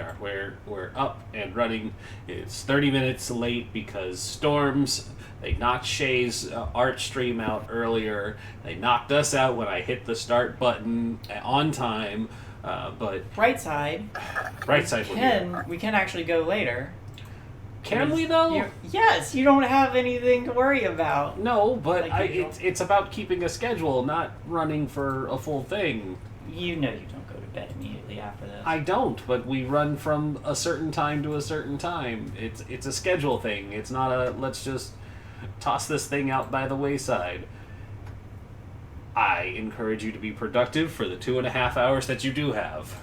are. We're up and running. It's 30 minutes late because storms. They knocked Shay's art stream out earlier. They knocked us out when I hit the start button on time. But Bright side. We can actually go later. Can we though? Yes, you don't have anything to worry about. No, but it's about keeping a schedule, not running for a full thing. You know you don't go to bed immediately after this. I don't, but we run from a certain time to a certain time. It's a schedule thing. It's not a let's just toss this thing out by the wayside. I encourage you to be productive for the 2.5 hours that you do have.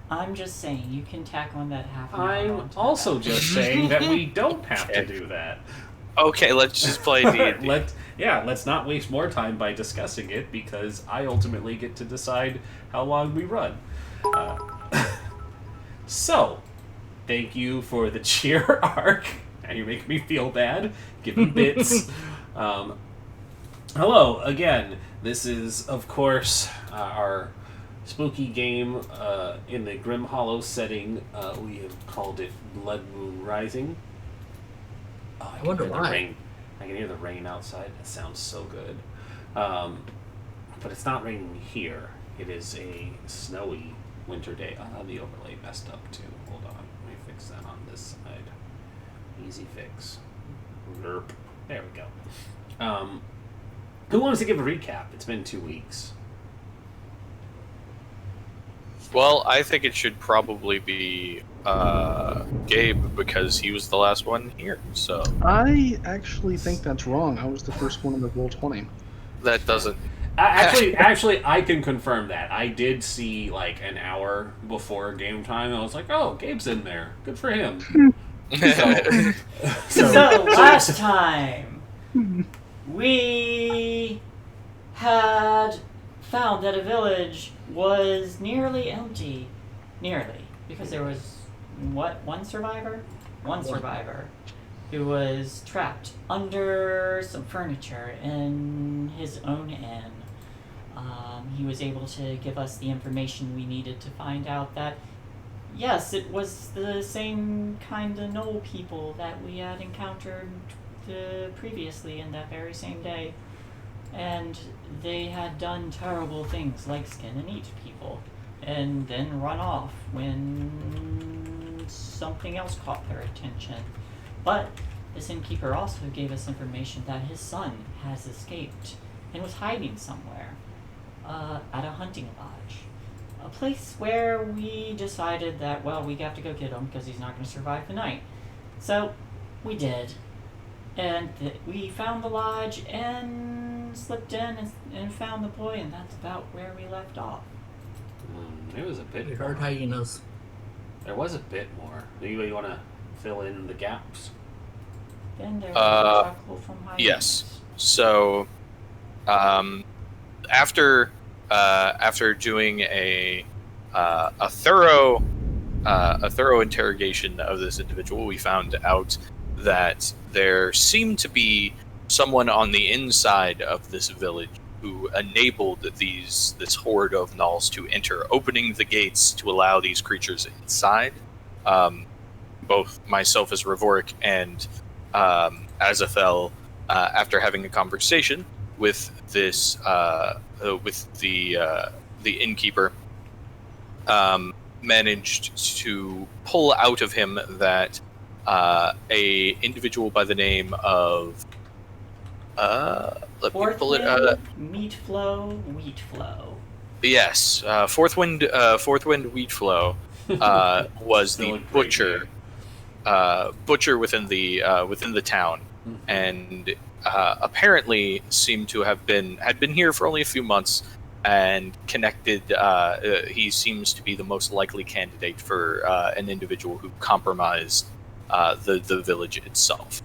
I'm just saying, you can tack on that half an hour. I'm also just saying that we don't have to do that. Okay, let's just play D&D. Let's not waste more time by discussing it, because I ultimately get to decide how long we run. So, thank you for the cheer arc. Now you make me feel bad. Give me bits. Hello, again. This is, of course, our spooky game in the Grim Hallow setting. We have called it Blood Moon Rising. Oh, I wonder why. I can hear the rain outside. It sounds so good. But it's not raining here. It is a snowy winter day. Oh, the overlay messed up too. Hold on. Let me fix that on this side. Easy fix. Derp. There we go. Who wants to give a recap? It's been 2 weeks. Well, I think it should probably be Gabe, because he was the last one here. So I actually think that's wrong. I was the first one in the Roll20. that doesn't. Actually, I can confirm that. I did see like an hour before game time. I was like, "Oh, Gabe's in there. Good for him." So last time we had found that a village was nearly empty. Nearly. Because there was, one survivor? One survivor who was trapped under some furniture in his own inn. He was able to give us the information we needed to find out that, yes, it was the same kind of knoll people that we had encountered previously in that very same day. And they had done terrible things like skin and eat people, and then run off when something else caught their attention. But this innkeeper also gave us information that his son has escaped and was hiding somewhere at a hunting lodge. A place where we decided that, well, we have to go get him because he's not going to survive the night. So we did. And we found the lodge and slipped in and found the boy, and that's about where we left off. It was a bit We more. heard hyenas. There was a bit more. Anybody want to fill in the gaps? Then there was a chuckle from hyenas. Yes. So, after doing a thorough interrogation of this individual, we found out that there seemed to be someone on the inside of this village who enabled this horde of gnolls to enter, opening the gates to allow these creatures inside. Both myself as Ravoric and Azathoth, after having a conversation with this with the innkeeper, managed to pull out of him that a individual by the name of Meatflow, Wheatflow. Yes, Fourthwind Wheatflow was the butcher within the town, and apparently seemed to had been here for only a few months and connected. He seems to be the most likely candidate for an individual who compromised the village itself.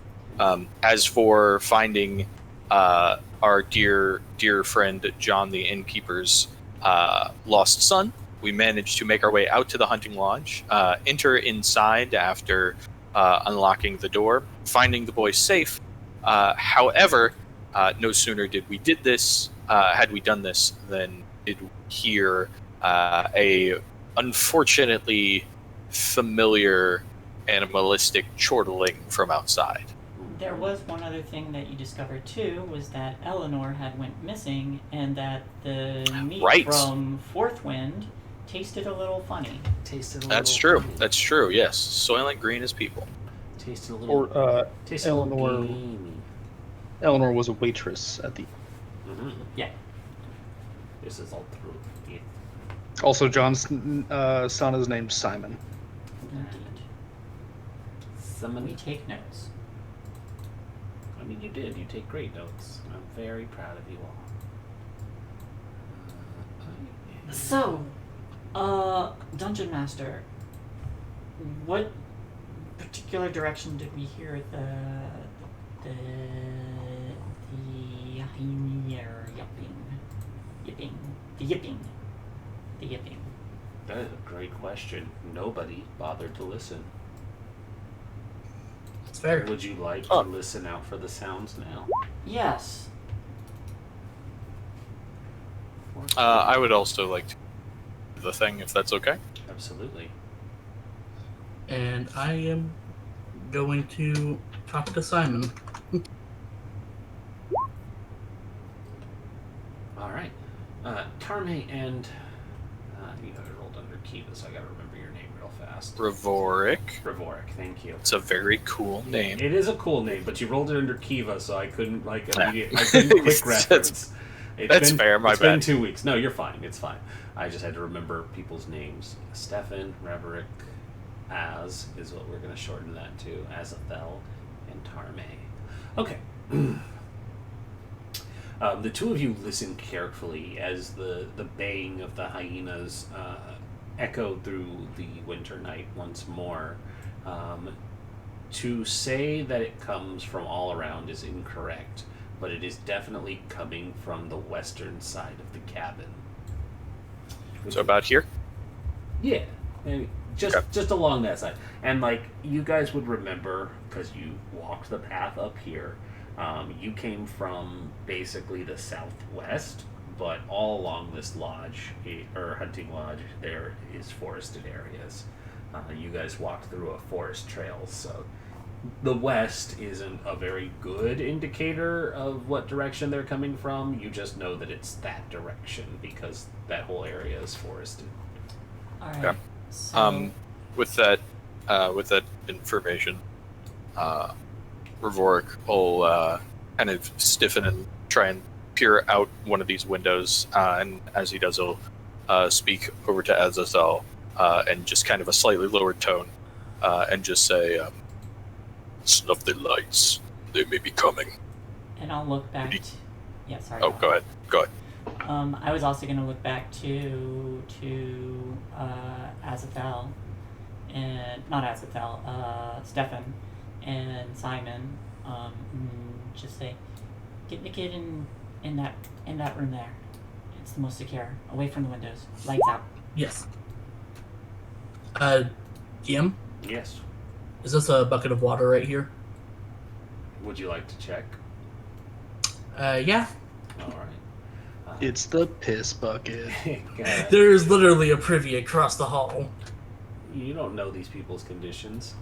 As for finding our dear friend John the innkeeper's lost son, we managed to make our way out to the hunting lodge, enter inside after unlocking the door, finding the boy safe. However, no sooner had we done this than did we hear a unfortunately familiar animalistic chortling from outside. There was one other thing that you discovered too, was that Eleanor had went missing, and that the meat Right. from Fourth Wind tasted a little funny. Tasted a That's little true. funny. That's true. Yes, Soylent Green is people. Tasted a little. Or tasted a little Eleanor. gamey. Eleanor was a waitress at the. Mm-hmm. Yeah. This is all true. Yeah. Also, John's son is named Simon. Indeed. We Someone. take notes. I mean, you did. You take great notes. I'm very proud of you all. So, Dungeon Master, what particular direction did we hear the yipping? That is a great question. Nobody bothered to listen. It's fair. Would you like to listen out for the sounds now? Yes. I would also like to do the thing, if that's okay. Absolutely. And I am going to talk to Simon. All right. Tarme and you know, I rolled under Kiva, so I gotta remember your name real fast. Revoric. Revoric, thank you. It's a very cool name. It is a cool name, but you rolled it under Kiva, so I couldn't I couldn't quick reference. That's fair, my It's been bad. 2 weeks. No, you're fine. It's fine. I just had to remember people's names. Stefan, Revoric, Az is what we're gonna shorten that to. Azathel and Tarme. Okay. The two of you listen carefully as the baying of the hyenas echoed through the winter night once more. To say that it comes from all around is incorrect, but it is definitely coming from the western side of the cabin. So about here? Yeah, maybe just Okay. just along that side. And like you guys would remember, because you walked the path up here, you came from basically the southwest, but all along this lodge or hunting lodge there is forested areas. You guys walked through a forest trail, so the west isn't a very good indicator of what direction they're coming from. You just know that it's that direction because that whole area is forested. All right. Okay. So, With that information, Revoric will kind of stiffen and try and peer out one of these windows, and as he does, he'll speak over to Azazel and just kind of a slightly lowered tone, and just say, "Snuff the lights; they may be coming." and I'll look back. Yeah, sorry. Oh, go ahead. Go ahead. I was also going to look back to Azathel, and not Azathel, Stefan and Simon. Just say, get the kid in that room there. It's the most secure, away from the windows. Lights out. Yes. DM, Yes. is this a bucket of water right here? Would you like to check? Yeah. All right. It's the piss bucket. There's literally a privy across the hall. You don't know these people's conditions.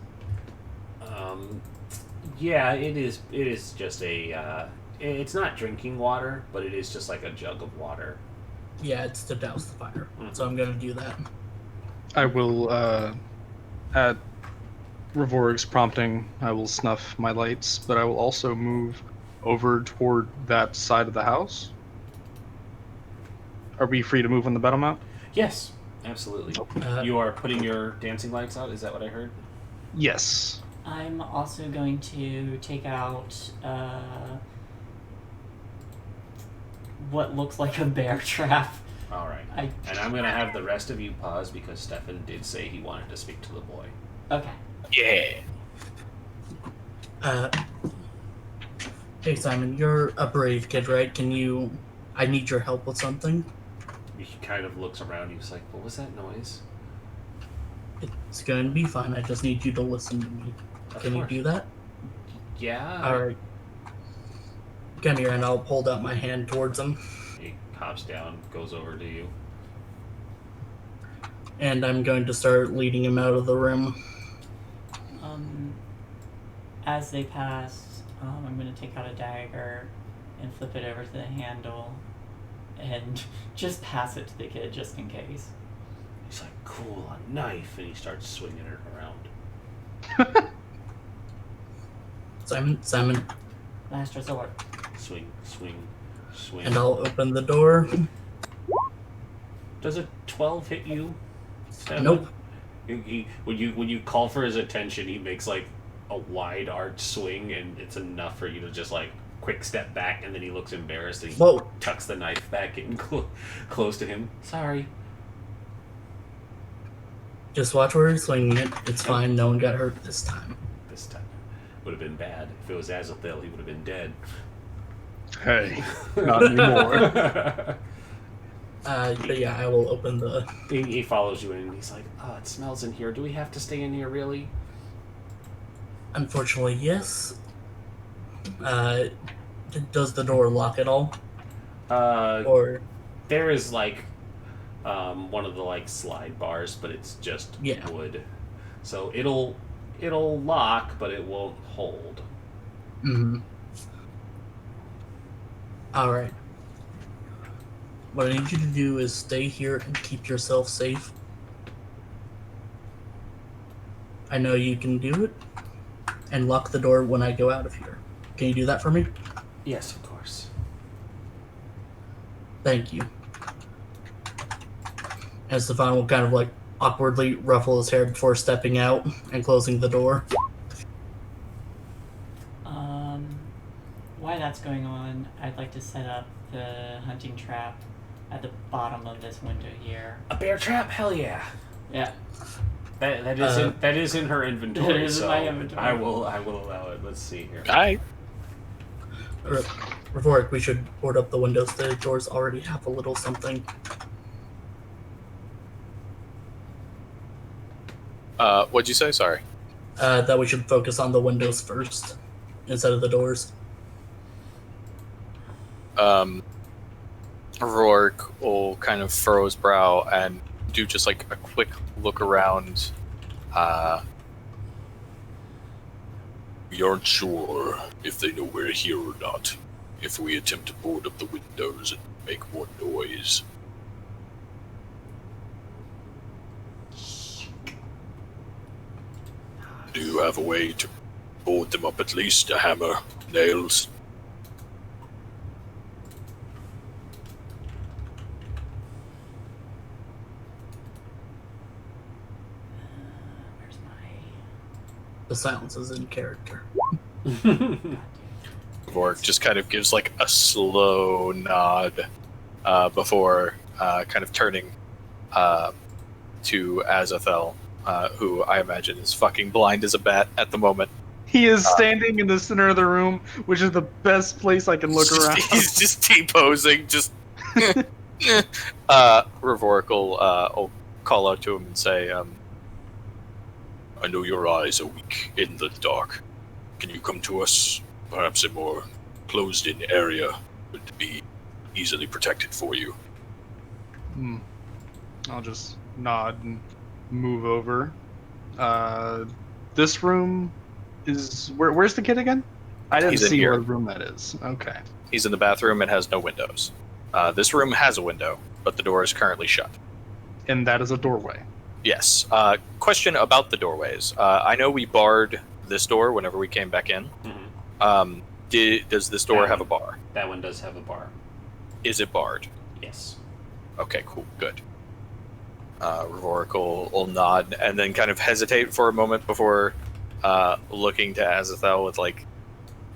Yeah, it is. It is just a. It's not drinking water, but it is just like a jug of water. Yeah, it's to douse the fire. Mhm. So I'm gonna do that. I will, at Revoric's prompting, I will snuff my lights, but I will also move over toward that side of the house. Are we free to move on the battle map? Yes, absolutely. You are putting your dancing lights out. Is that what I heard? Yes. I'm also going to take out what looks like a bear trap. All right. And I'm gonna have the rest of you pause because Stefan did say he wanted to speak to the boy. Okay. Yeah. Hey Simon, you're a brave kid, right? I need your help with something. He kind of looks around. He's like, "What was that noise?" It's going to be fine. I just need you to listen to me. Of Can you course. do that? Yeah. Alright. Come here and I'll hold out my hand towards him. He hops down, goes over to you. And I'm going to start leading him out of the room. As they pass, I'm going to take out a dagger and flip it over to the handle and just pass it to the kid just in case. He's like, cool, a knife, and he starts swinging it around. Simon, Last resort. Swing, swing, swing. and I'll open the door. Does a 12 hit you? Seven? Nope. When you call for his attention, he makes like a wide arch swing, and it's enough for you to just like quick step back, and then he looks embarrassed and he Whoa. tucks the knife back in close to him. Sorry. Just watch where he's swinging it. It's fine. No one got hurt this time. This time would have been bad. If it was Azathoth, he would have been dead. Hey, not anymore. But yeah, I will open the... He follows you in, and he's like, oh, it smells in here. Do we have to stay in here, really? Unfortunately, yes. Does the door lock at all? Or... There is like one of the like slide bars, but it's just wood. So it'll lock, but it won't hold. Mm-hmm. Alright. What I need you to do is stay here and keep yourself safe. I know you can do it. And lock the door when I go out of here. Can you do that for me? Yes, of course. Thank you. And Stefan will kind of like awkwardly ruffle his hair before stepping out and closing the door. While that's going on, I'd like to set up the hunting trap at the bottom of this window here. A bear trap? Hell yeah. Yeah. That is in her inventory. It is in my inventory. I will allow it. Let's see here. Alright. Revoric, we should board up the windows. The doors already have a little something. What'd you say? Sorry. That we should focus on the windows first instead of the doors. Rourke will kind of furrow his brow and do just like a quick look around. We aren't sure if they know we're here or not. If we attempt to board up the windows and make more noise. Do you have a way to board them up at least? A hammer? Nails? Where's my... The silence is in character. Rourke just kind of gives like a slow nod before kind of turning to Azathoth, who I imagine is fucking blind as a bat at the moment. He is standing in the center of the room, which is the best place I can look around. He's just T-posing, just... Revoric will call out to him and say, I know your eyes are weak in the dark. Can you come to us? Perhaps a more closed-in area would be easily protected for you. I'll just nod and move over. This room is... Where's the kid again? I didn't He's in see here. what room that is. Okay. he's in the bathroom and has no windows. This room has a window, but the door is currently shut. And that is a doorway. Yes. Question about the doorways. I know we barred this door whenever we came back in. Mm-hmm. Does this door have a bar? That one does have a bar. Is it barred? Yes. Okay, cool, good. Revoric will nod and then kind of hesitate for a moment before looking to Azathoth with like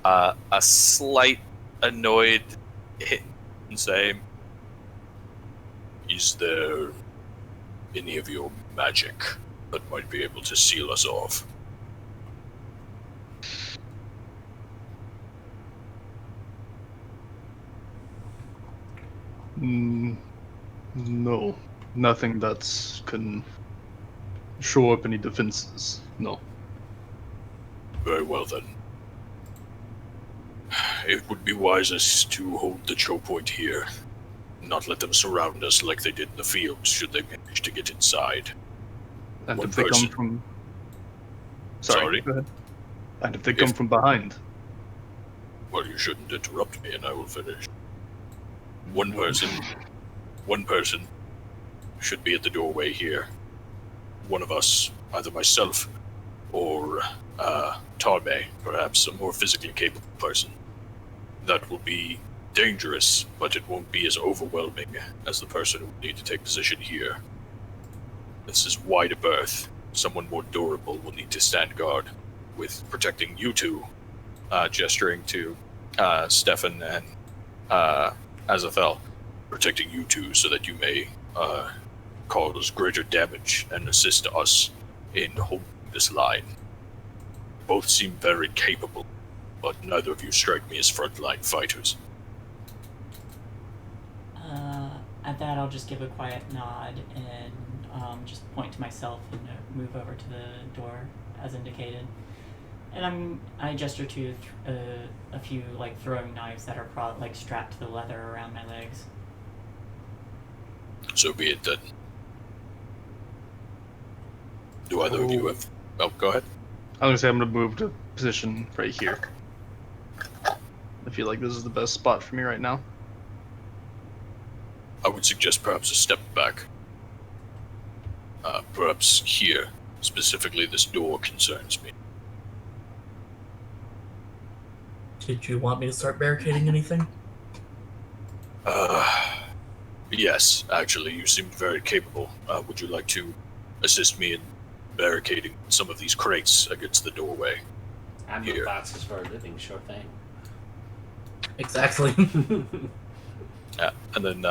a slight annoyed hit and say, Is there any of your magic that might be able to seal us off? No. Nothing that can show up any defenses. No. Very well then. It would be wisest to hold the choke point here. not let them surround us like they did in the fields should they manage to get inside. And One if they come person. from... Sorry? Go ahead. And if they come from behind? Well, you shouldn't interrupt me and I will finish. One person should be at the doorway here. One of us, either myself or Tarme, perhaps a more physically capable person. That will be dangerous, but it won't be as overwhelming as the person who will need to take position here. This is wide of berth. Someone more durable will need to stand guard with protecting you two, gesturing to Stefan and Azathel, protecting you two so that you may cause greater damage and assist us in holding this line. Both seem very capable, but neither of you strike me as frontline fighters. At that, I'll just give a quiet nod and just point to myself and move over to the door as indicated. And I gesture to a few like throwing knives that are strapped to the leather around my legs. So be it then. Do either of you have... Oh, go ahead. I'm gonna say I'm gonna move to position right here. I feel like this is the best spot for me right now. I would suggest perhaps a step back. Perhaps here. Specifically, this door concerns me. Did you want me to start barricading anything? Yes, actually, you seemed very capable. Would you like to assist me in barricading some of these crates against the doorway? And the boxes for a living, sure thing. Exactly. Yeah, and then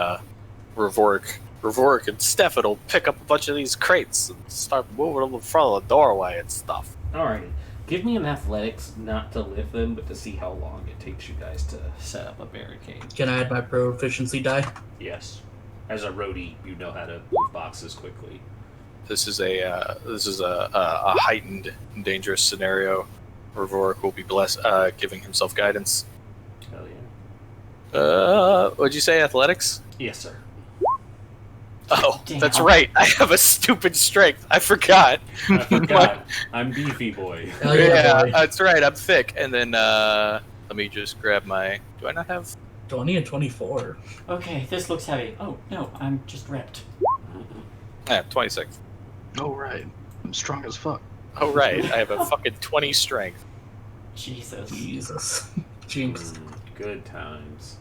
Ravorik and Stefan will pick up a bunch of these crates and start moving them in front of the doorway and stuff. Alright. Give me an athletics, not to lift them, but to see how long it takes you guys to set up a barricade. Can I add my proficiency die? Yes. As a roadie, you know how to move boxes quickly. This is a heightened, dangerous scenario. Ravorik will be giving himself guidance. Hell yeah. What'd you say, athletics? Yes, sir. Oh, Damn. that's right. I have a stupid strength. I forgot. I forgot. I'm beefy boy. Oh, yeah, boy. That's right. I'm thick. And then let me just grab my. Do I not have? 20 and 24. Okay, this looks heavy. Oh no, I'm just ripped. Yeah, 26. Oh right, I'm strong as fuck. Oh right, I have a fucking 20 strength. Jesus. Jesus. Jinx. Good times.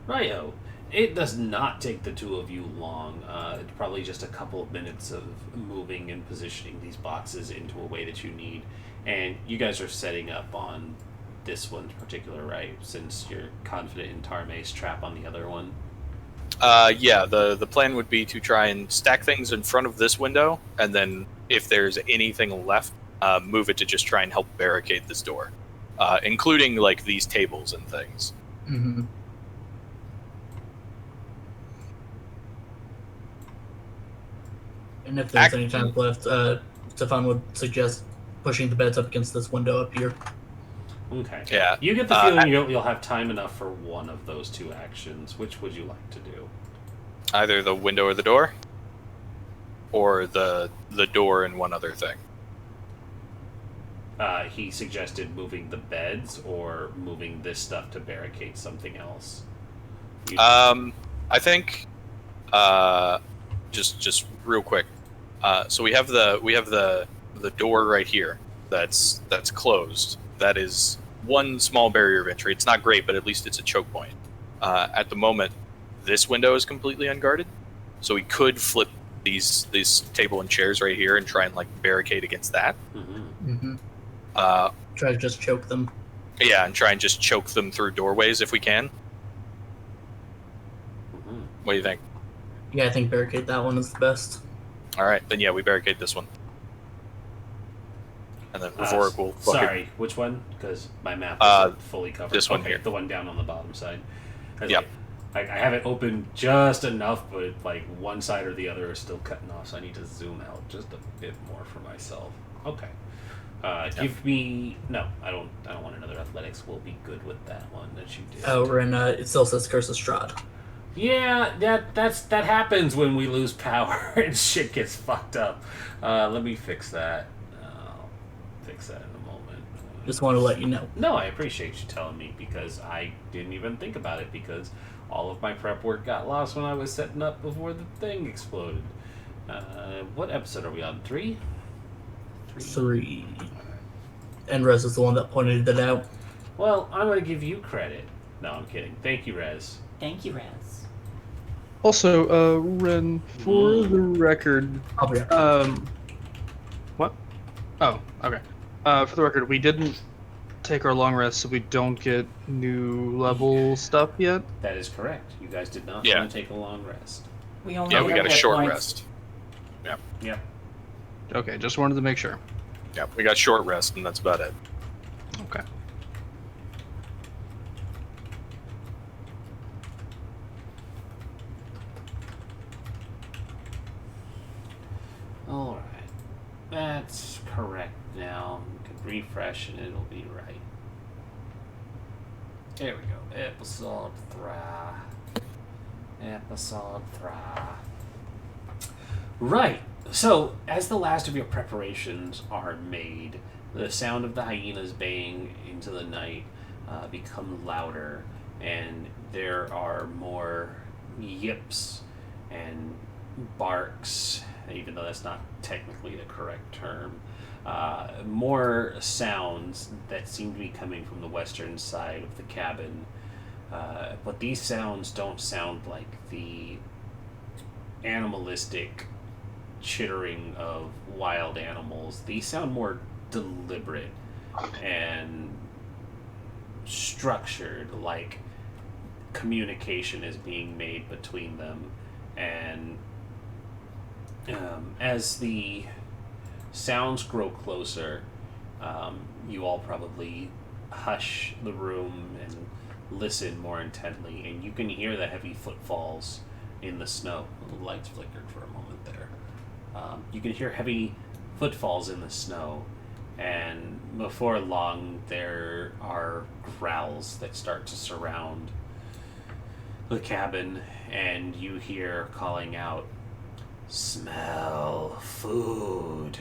Righto. It does not take the two of you long. It's probably just a couple of minutes of moving and positioning these boxes into a way that you need. And you guys are setting up on this one in particular, right? Since you're confident in Tarme's trap on the other one. Yeah, the plan would be to try and stack things in front of this window, and then if there's anything left, move it to just try and help barricade this door, including like these tables and things. Mm-hmm. And if there's any time left, Stefan would suggest pushing the beds up against this window up here. Okay. Yeah. You get the feeling you'll have time enough for one of those two actions. Which would you like to do? Either the window or the door, or the door and one other thing. He suggested moving the beds or moving this stuff to barricade something else. I think just real quick. So we have the door right here that's closed. That is one small barrier of entry. It's not great, but at least it's a choke point. At the moment, this window is completely unguarded, so we could flip these table and chairs right here and try and like barricade against that. Mm-hmm. Mm-hmm. Try to just choke them. Yeah, and try and just choke them through doorways if we can. Mm-hmm. What do you think? Yeah, I think barricade that one is the best. All right, then yeah, we barricade this one, and then Ravorik will. Sorry, which one? Because my map isn't fully covered. This one okay, here. The one down on the bottom side. Yep. I have it open just enough, but like one side or the other is still cutting off, so I need to zoom out just a bit more for myself. Okay. Give me I don't want another athletics. We'll be good with that one that you did. Oh, and it still says Curse of Strahd. Yeah, that happens when we lose power and shit gets fucked up. Let me fix that. I'll fix that in a moment. Just want to let you know. No, I appreciate you telling me because I didn't even think about it because all of my prep work got lost when I was setting up before the thing exploded. What episode are we on? 3? 3. And Rez is the one that pointed it out. Well, I'm going to give you credit. No, I'm kidding. Thank you, Rez. Thank you, Rez. Also, Ren, for the record, I'll be right. what? Oh, okay. For the record, we didn't take our long rest, so we don't get new level stuff yet. That is correct. You guys did not Yeah. want to take a long rest. We only Yeah, have we got a hit short points. rest. Yep. Okay, just wanted to make sure. Yeah, we got short rest, and that's about it. Okay. Alright. That's correct now. We can refresh and it'll be right. There we go. Episode 3. Episode 3. Right. So, as the last of your preparations are made, the sound of the hyenas baying into the night becomes louder, and there are more yips and barks, even though that's not technically the correct term. More sounds that seem to be coming from the western side of the cabin. But these sounds don't sound like the animalistic chittering of wild animals. These sound more deliberate and structured, like communication is being made between them. And as the sounds grow closer, you all probably hush the room and listen more intently, and you can hear the heavy footfalls in the snow. The lights flickered for a moment there. You can hear heavy footfalls in the snow, and before long there are growls that start to surround the cabin, and you hear calling out, "Smell food.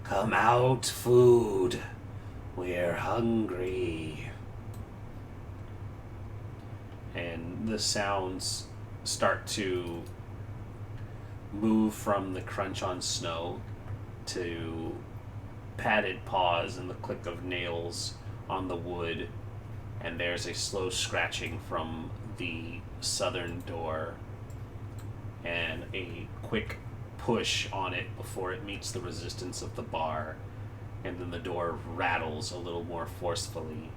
Come out, food. We're hungry." And the sounds start to move from the crunch on snow to padded paws and the click of nails on the wood, and there's a slow scratching from the southern door and a quick push on it before it meets the resistance of the bar, and then the door rattles a little more forcefully.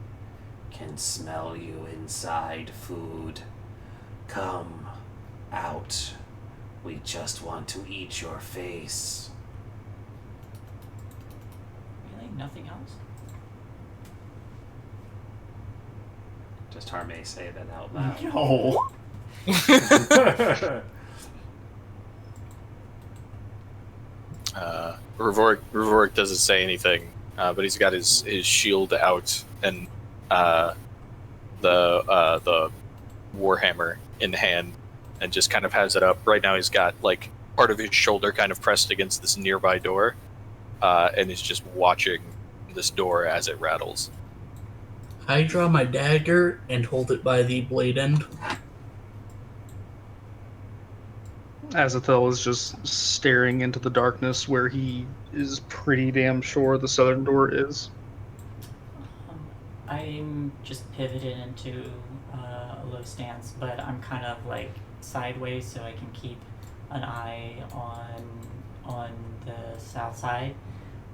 "Can smell you inside, food. Come out. We just want to eat your face." Really? Nothing else? Just Harmay say that out loud. No. Revoric doesn't say anything, but he's got his shield out and the warhammer in hand, and just kind of has it up. Right now he's got like part of his shoulder kind of pressed against this nearby door, and is just watching this door as it rattles. I draw my dagger and hold it by the blade end. Azathoth is just staring into the darkness where he is pretty damn sure the southern door is. I'm just pivoted into a low stance, but I'm kind of like sideways so I can keep an eye on the south side.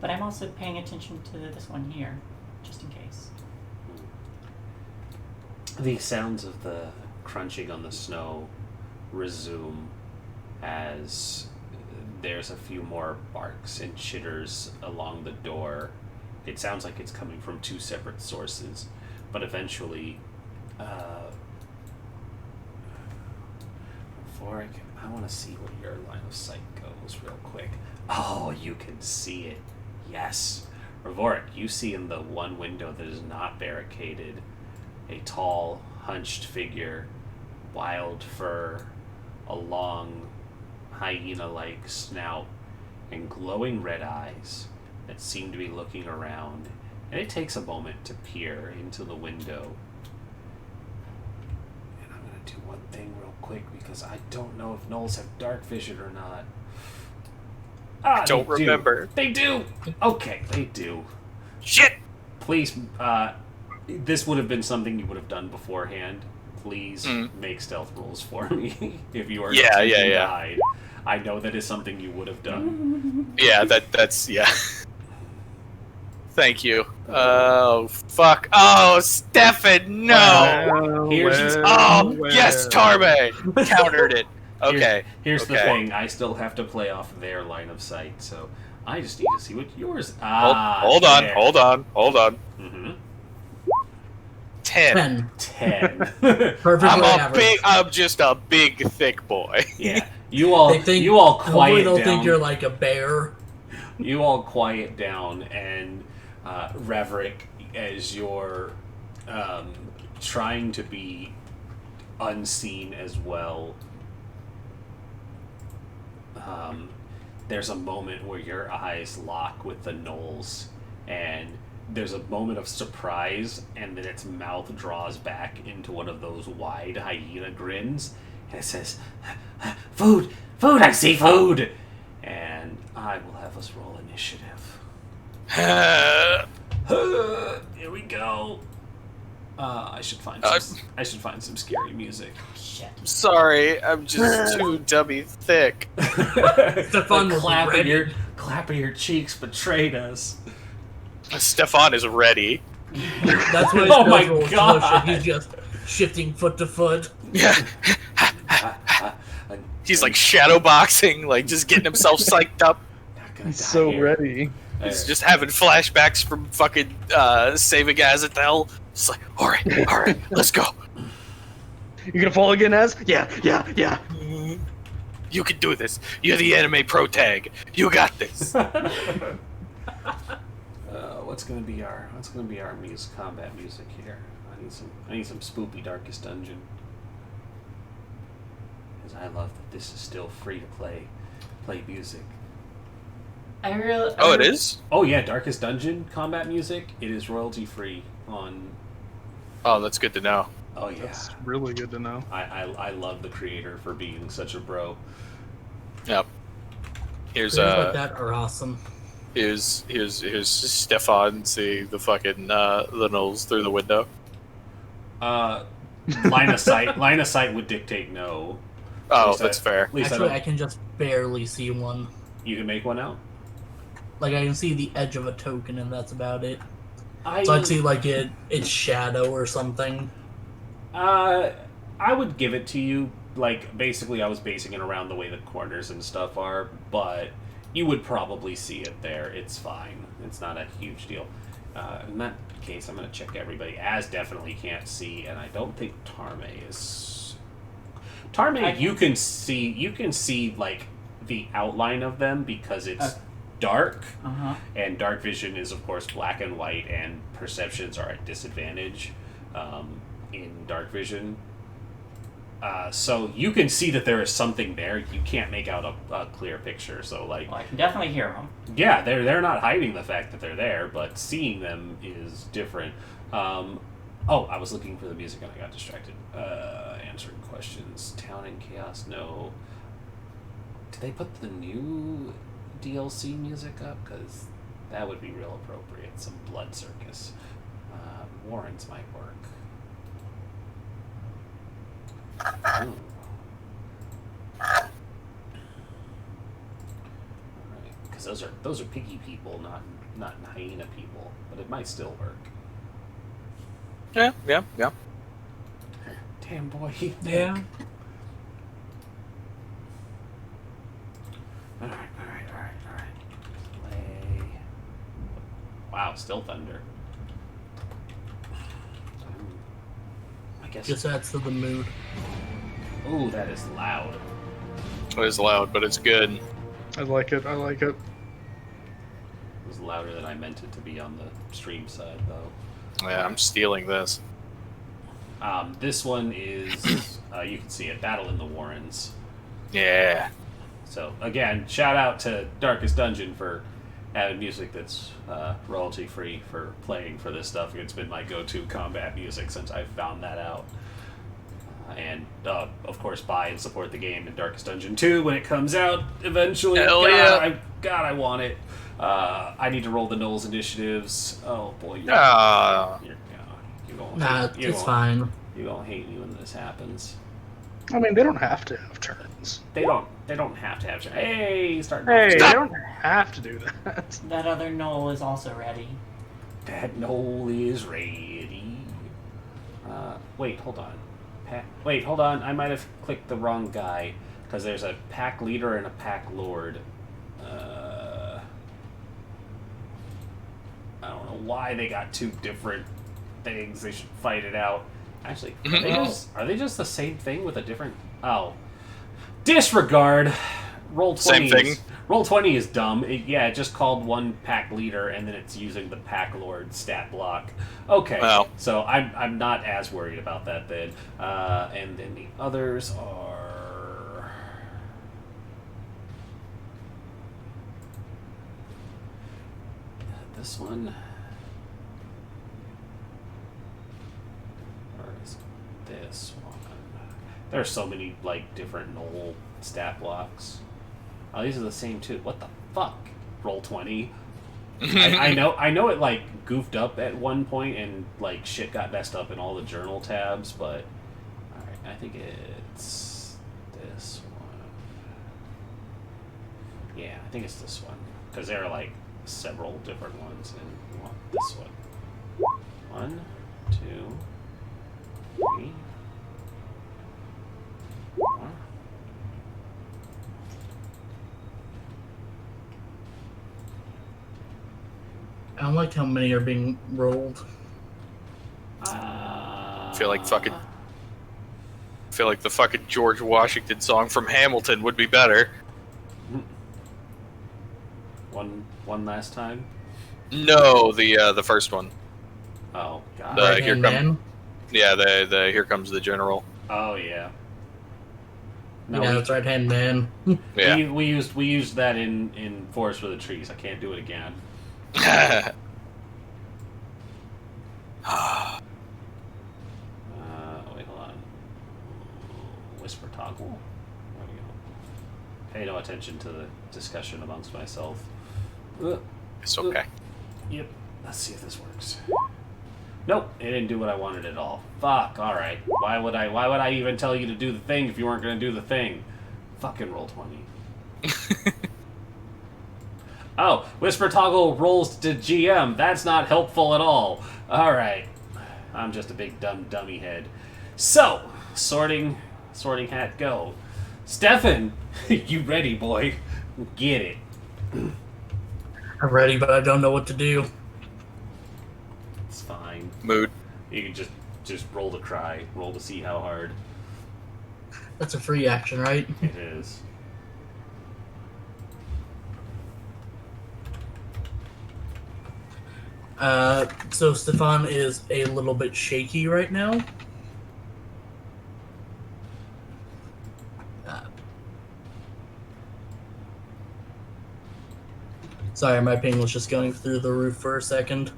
But I'm also paying attention to this one here, just in case. The sounds of the crunching on the snow resume as there's a few more barks and chitters along the door. It sounds like it's coming from two separate sources, but eventually, I want to see where your line of sight goes real quick. Oh, you can see it. Yes. Revoric, you see in the one window that is not barricaded a tall, hunched figure wild fur, a long hyena-like snout, and glowing red eyes that seem to be looking around. And it takes a moment to peer into the window. And I'm going to do one thing real quick because I don't know if gnolls have dark vision or not. I don't remember. They do! Okay, they do. Shit! Please, this would have been something you would have done beforehand. Please make stealth rolls for me if you are attempting to hide. I know that is something you would have done. Yeah, that's yeah. Thank you. Oh fuck! Oh, Stefan, no! Yes, Tarbe countered it. Okay. Here's the thing. I still have to play off their line of sight, so I just need to see what yours. Hold on. Mm-hmm. 10. 10. Perfectly average. I'm just a big, thick boy. Yeah. You all quiet don't down. think you're like a bear. You all quiet down, and Reverick, as you're trying to be unseen as well, there's a moment where your eyes lock with the gnolls, and there's a moment of surprise, and then its mouth draws back into one of those wide hyena grins, and it says, "Food! Food! I see food!" And I will have us roll initiative. Here we go. I should find some scary music. Shit. Sorry, I'm just too dummy thick. Stefan was ready. Clapping your cheeks betrayed us. Stefan is ready. That's why his Oh my rolls God. He's just shifting foot to foot. Yeah. He's like shadow boxing, like just getting himself psyched up. He's so ready. He's just having flashbacks from fucking saving Azazel. It's like, all right, let's go. You gonna fall again, Az? Yeah. You can do this. You're the anime pro tag. You got this. What's gonna be our combat music here? I need some spoopy Darkest Dungeon. Because I love that this is still free to play music. It is? Oh yeah, Darkest Dungeon combat music. It is royalty free on. Oh, that's good to know. Oh yeah, That's really good to know. I love the creator for being such a bro. Yep. Here's Creators like that are awesome. Here's Stefan seeing the fucking the gnolls through the window. Line of sight would dictate no. Oh, that's fair. Actually, I can just barely see one. You can make one out. Like I can see the edge of a token, and that's about it. So I'd see like its shadow or something. I would give it to you. Like basically, I was basing it around the way the corners and stuff are, but you would probably see it there. It's fine. It's not a huge deal. In that case, I'm gonna check everybody. Az definitely can't see, and I don't think Tarme is. Tarme, you can see like the outline of them because it's dark, and dark vision is of course black and white, and perceptions are at disadvantage in dark vision. So you can see that there is something there. You can't make out a clear picture. So like, Well, I can definitely hear them. yeah, they're not hiding the fact that they're there, but seeing them is different. I was looking for the music and I got distracted. Answering questions. Town and Chaos. No. Did they put the new DLC music up? Because that would be real appropriate. Some Blood Circus. Warrens might work. Ooh. Alright, because those are piggy people, not hyena people, but it might still work. Yeah. Damn boy. Yeah. Alright. Play. Wow, still thunder. I guess. Just adds to the mood. Ooh, that is loud. It is loud, but it's good. I like it. It was louder than I meant it to be on the stream side, though. Yeah, I'm stealing this. This one is, you can see it, Battle in the Warrens. Yeah. So, again, shout out to Darkest Dungeon for having music that's royalty-free for playing for this stuff. It's been my go-to combat music since I found that out. And, of course, buy and support the game in Darkest Dungeon 2 when it comes out eventually. Hell God, I want it. I need to roll the Knowles initiatives. Oh, boy. It's fine. You're going to hate me when this happens. I mean, they don't have to have turns. They don't have to have... Hey, start... Hey, Stop! they don't have to do that. That other knoll is also ready. That knoll is ready. Wait, hold on. Wait, hold on. I might have clicked the wrong guy. Because there's a pack leader and a pack lord. I don't know why they got two different things. They should fight it out. Actually, are they just the same thing with a different... Oh. Disregard! Roll 20 Same thing. Roll 20 is dumb. It just called one pack leader, and then it's using the pack lord stat block. Okay, Well. so I'm not as worried about that then. And then the others are... This one... Or is this one? There are so many, like, different Knoll stat blocks. Oh, these are the same too. What the fuck? Roll 20. I know it like goofed up at one point and like shit got messed up in all the journal tabs, but alright, I think it's this one. Yeah, I think it's this one. Because there are like several different ones, and we want this one. 1, 2, 3, 4. I don't like how many are being rolled. Feel like the fucking George Washington song from Hamilton would be better. One last time. No, the first one. Oh god. The Here Right-hand Come- man. Yeah, the Here Comes the General. Oh yeah. No, Yeah, it's right hand man. Yeah. we used that in Forest for the Trees. I can't do it again. Wait, hold on. Whisper toggle? There we go. Pay no attention to the discussion amongst myself. It's okay. Yep. Let's see if this works. Nope, it didn't do what I wanted at all. Fuck, alright. Why would I even tell you to do the thing if you weren't gonna do the thing? Fucking roll 20. Oh, Whisper Toggle rolls to GM. That's not helpful at all. Alright. I'm just a big dummy head. So, sorting hat go. Stefan, you ready, boy? Get it. I'm ready, but I don't know what to do. It's fine. Mood. You can just roll to cry. Roll to see how hard That's a free action, right? it is. So Stefan is a little bit shaky right now. Sorry, my ping was just going through the roof for a second.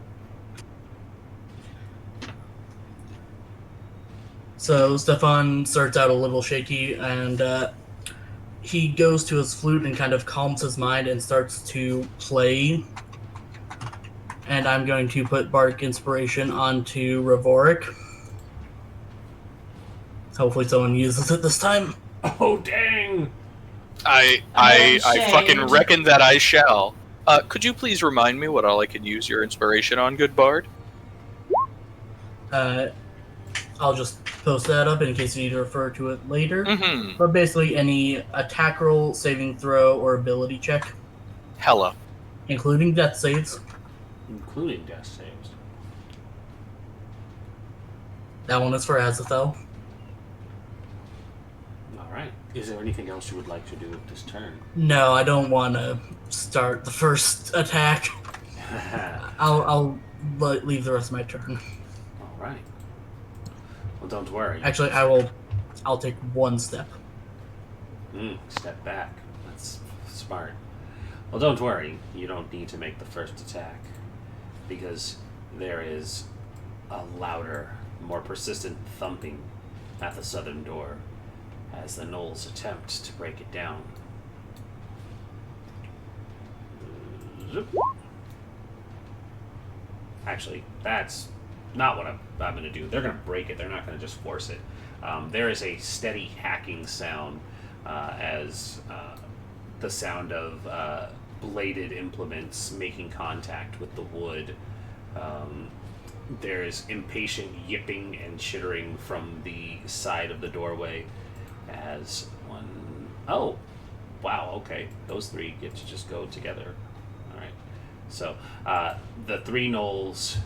So Stefan starts out a little shaky, and he goes to his flute and kind of calms his mind and starts to play. And I'm going to put Bardic Inspiration onto Ravoric. Hopefully someone uses it this time. Oh dang! I fucking reckon that I shall. Could you please remind me what all I can use your inspiration on, good bard? I'll just post that up in case you need to refer to it later. Mm-hmm. But basically, any attack roll, saving throw, or ability check, Hella. including death saves. Including death saves. That one is for Azathoth. Alright. Is there anything else you would like to do with this turn? No, I don't want to start the first attack. I'll leave the rest of my turn. Alright. Well, don't worry. Actually, I'll take one step. Step back. That's smart. Well, don't worry. You don't need to make the first attack. Because there is a louder, more persistent thumping at the southern door as the gnolls attempt to break it down. Zip. Actually, that's not what I'm going to do. They're going to break it. They're not going to just force it. There is a steady hacking sound as the sound of bladed implements making contact with the wood. There's impatient yipping and chittering from the side of the doorway as one... Oh, wow, okay. Those three get to just go together. Alright. So, the three gnolls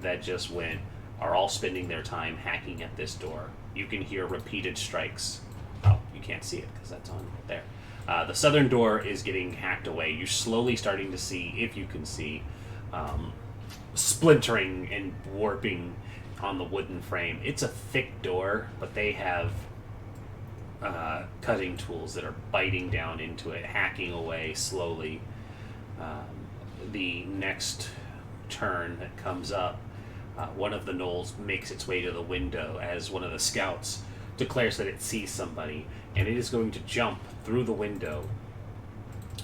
that just went are all spending their time hacking at this door. You can hear repeated strikes. Oh, you can't see it because that's on there. The southern door is getting hacked away. You're slowly starting to see, if you can see, splintering and warping on the wooden frame. It's a thick door, but they have cutting tools that are biting down into it, hacking away slowly. The next turn that comes up, one of the gnolls makes its way to the window as one of the scouts declares that it sees somebody, and it is going to jump through the window.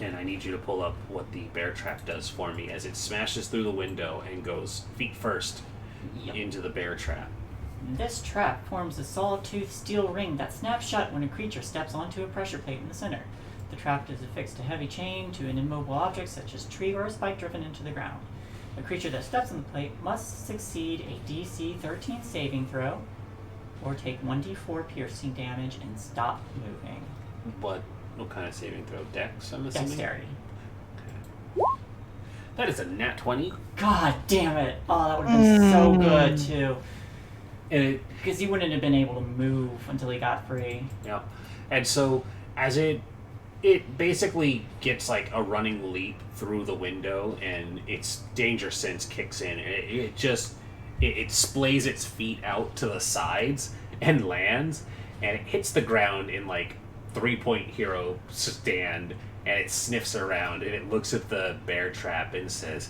And I need you to pull up what the bear trap does for me as it smashes through the window and goes feet first into the bear trap. This trap forms a saw-toothed steel ring that snaps shut when a creature steps onto a pressure plate in the center. The trap is affixed to a heavy chain to an immobile object such as a tree or a spike driven into the ground. A creature that steps on the plate must succeed a DC 13 saving throw or take 1d4 piercing damage and stop moving. What kind of saving throw? Dex, I'm assuming? Dexterity. Okay. That is a nat 20. God damn it. Oh, that would have been so good, too. Because he wouldn't have been able to move until he got free. Yeah. And so, as it basically gets like a running leap through the window, and its danger sense kicks in, and it splays its feet out to the sides and lands, and it hits the ground in like 3-point hero stand, and it sniffs around, and it looks at the bear trap and says,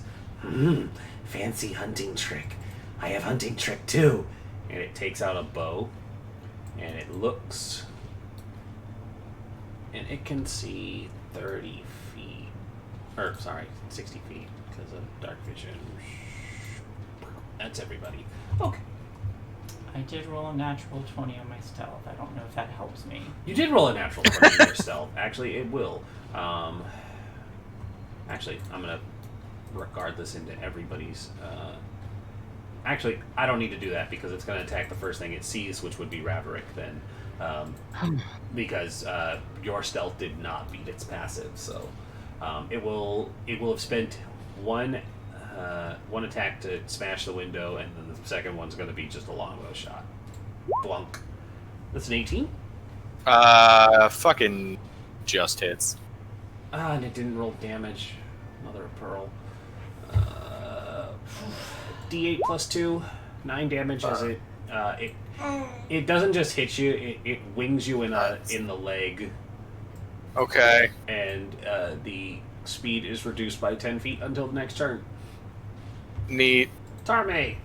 fancy hunting trick. I have hunting trick too. And it takes out a bow, and it looks, and it can see 30 feet, 60 feet, because of dark vision. That's everybody. Okay. I did roll a natural 20 on my stealth. I don't know if that helps me. You did roll a natural 20 on your stealth. Actually, it will. Actually, I'm going to regard this into everybody's... Actually, I don't need to do that because it's going to attack the first thing it sees, which would be Raverick then. Because your stealth did not beat its passive, so it will have spent one attack to smash the window, and then the second one's going to be just a longbow shot. Blunk. That's an 18? Fucking just hits. And it didn't roll damage. Mother of pearl. D8 plus 2, 9 damage as it doesn't just hit you, it wings you in the leg. Okay. And the speed is reduced by 10 feet until the next turn. Neat. Tarme!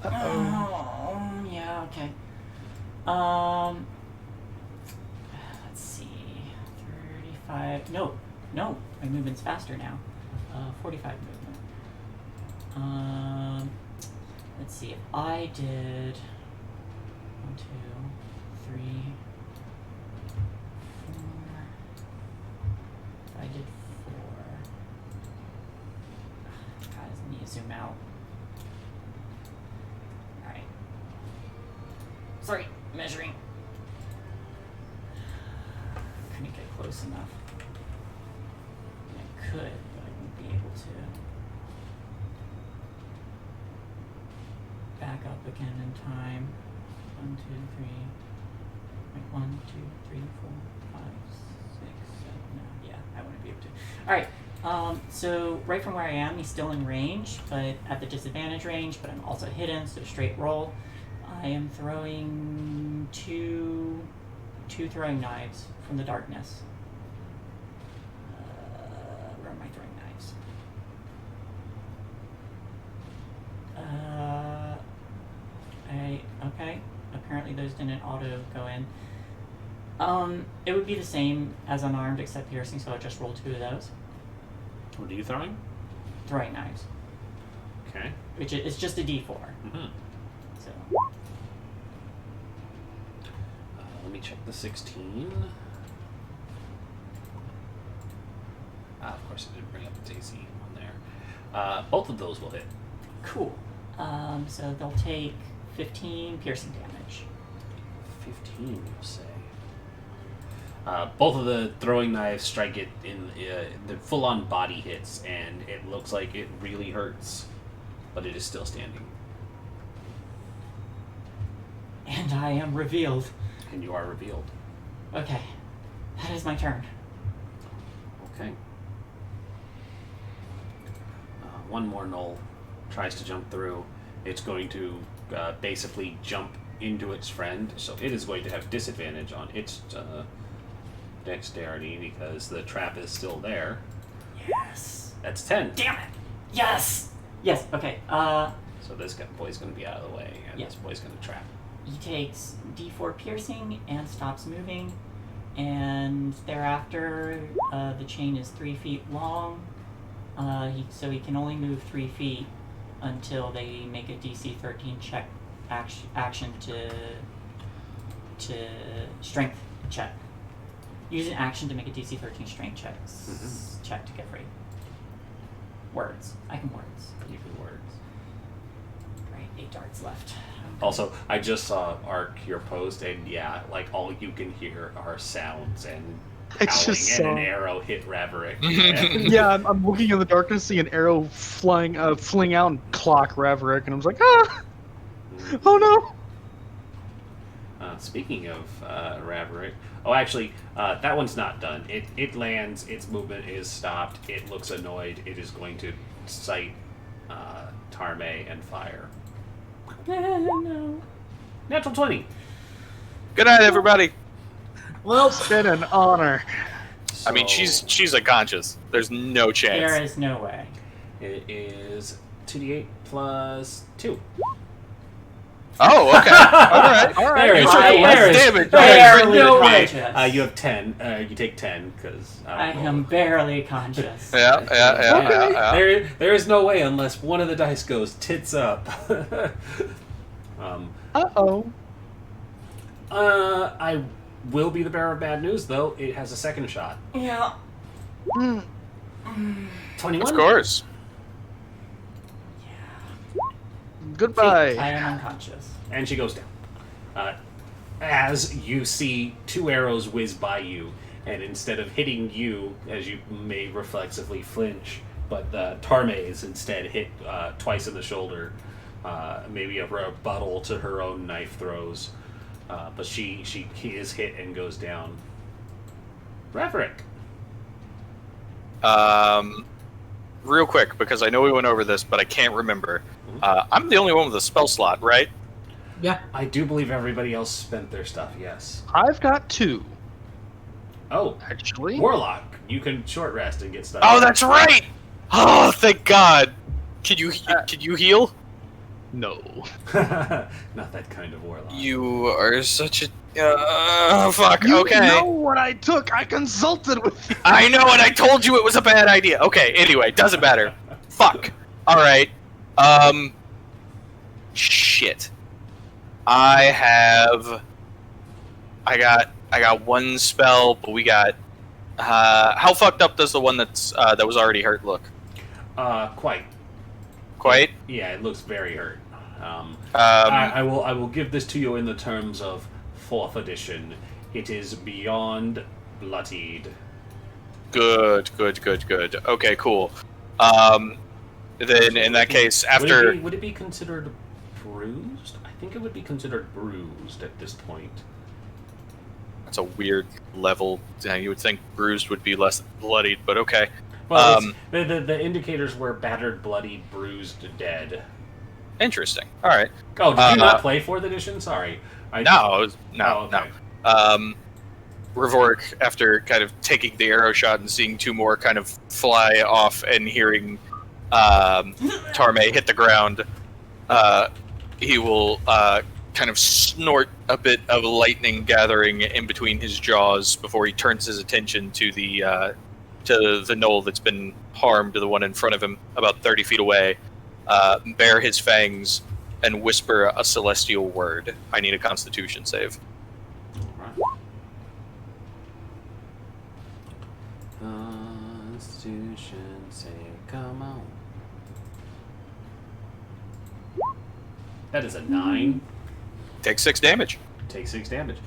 Oh, yeah, okay. Let's see. 35. No, my movement's faster now. 45 movement. Let's see, if I did 1, 2, 3, 4. If I did 4. God, I need to zoom out. Alright. Sorry, measuring. Couldn't get close enough. I could, but I won't be able to. Back up again in time. 1, 2, 3. Wait, 1, 2, 3, 4, 5, 6, 7. No, yeah, I wouldn't be able to. Alright, so right from where I am, he's still in range, but at the disadvantage range, but I'm also hidden, so straight roll. I I am throwing two throwing knives from the darkness. Where are my throwing knives? Okay. Apparently those didn't auto go in. It would be the same as unarmed except piercing, so I'll just roll 2 of those. What are you throwing? Throwing knives. Okay. Which is just a D4. Mm-hmm. So. Let me check the 16. Of course, I didn't bring up Daisy on there. Both of those will hit. Cool. So they'll take 15 piercing damage. 15, you'll say. Both of the throwing knives strike it in the full-on body hits, and it looks like it really hurts, but it is still standing. And I am revealed. And you are revealed. Okay. That is my turn. Okay. One more knoll tries to jump through. It's going to basically jump into its friend, so it is going to have disadvantage on its dexterity because the trap is still there. Yes. That's 10. Damn it. Yes. Yes. Okay. So this boy's going to be out of the way, and Yeah. this boy's going to trap. He takes D4 piercing and stops moving, and thereafter the chain is 3 feet long. So he can only move 3 feet until they make a DC 13 check action to strength check. Use an action to make a DC 13 strength check to get free. Words. I can words. You can words. Right, 8 darts left. Also, I just saw Ark your post, and yeah, like all you can hear are sounds and It's howling, just and so... an arrow hit Raverick. Yeah, I'm looking in the darkness, see an arrow flying out and clock Raverick, and I was like, ah! Oh no! Speaking of Raverick, actually, that one's not done. It lands, its movement is stopped, it looks annoyed, it is going to sight Tarme and fire. No. Natural 20! Good night, everybody. Well, it's been an honor. I mean, she's unconscious. There's no chance. There is no way. It is 2d8 plus 2. Oh, okay. All right. There is Damage. barely no conscious. way. You have 10. You take 10 because I am barely conscious. Yeah. There is no way unless one of the dice goes tits up. Uh-oh. I will be the bearer of bad news, though. It has a second shot. Yeah. 21? Of course. Goodbye. I am unconscious. And she goes down. As you see 2 arrows whiz by you, and instead of hitting you, as you may reflexively flinch, but Tarme is instead hit twice in the shoulder, maybe a rebuttal to her own knife throws. But he is hit and goes down. Raverick. Real quick, because I know we went over this, but I can't remember. I'm the only one with a spell slot, right? Yeah. I do believe everybody else spent their stuff, yes. I've got 2, Oh, actually. Warlock. You can short rest and get stuff. Oh, that's right! Oh, thank God. Can you heal? No. Not that kind of warlock. You are such a... fuck, You okay. know what I took. I consulted with you. I know, and I told you it was a bad idea. Okay, anyway, doesn't matter. Fuck. Alright. Shit. I got 1 spell, but we got... how fucked up does the one that was already hurt look? Quite. Quite? Yeah, it looks very hurt. I will give this to you in the terms of 4th edition. It is beyond bloodied. Good. Okay, cool. Then in that case, after... Would it be considered bruised? I think it would be considered bruised at this point. That's a weird level. You would think bruised would be less bloodied, but okay. Well, the indicators were battered, bloodied, bruised, dead. Interesting. All right. Oh, did you not play 4th edition? Sorry. No. Oh, okay. Revoric, after kind of taking the arrow shot and seeing 2 more kind of fly off and hearing Tarme hit the ground, he will kind of snort a bit of lightning gathering in between his jaws before he turns his attention to the knoll that's been harmed, the one in front of him, about 30 feet away, bare his fangs, and whisper a celestial word. I need a Constitution save. Constitution save, come on. That is a 9. Take 6 damage. Take 6 damage.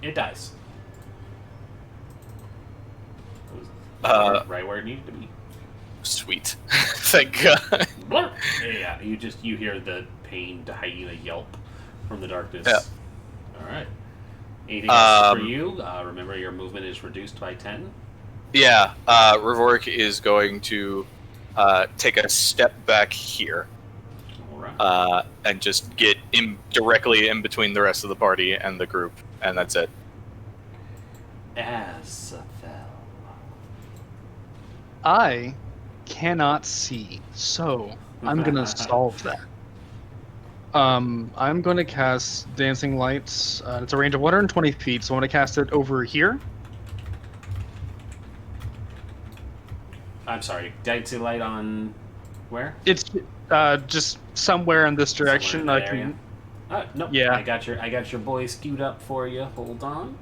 It dies. It was right where it needed to be. Sweet. Thank God. Yeah, you hear the pained hyena yelp from the darkness. Yeah. Alright. Anything else for you? Remember your movement is reduced by 10? Yeah, Revoric is going to take a step back here. Alright. And just get directly in between the rest of the party and the group, and that's it. Azathoth. I cannot see, so I'm gonna solve that. I'm gonna cast Dancing Lights. It's a range of 120 feet, so I'm gonna cast it over here. I'm sorry, Dancing Light on where? It's just somewhere in this direction. Somewhere in I that area? can. Nope. Yeah. I got your boys queued up for you. Hold on.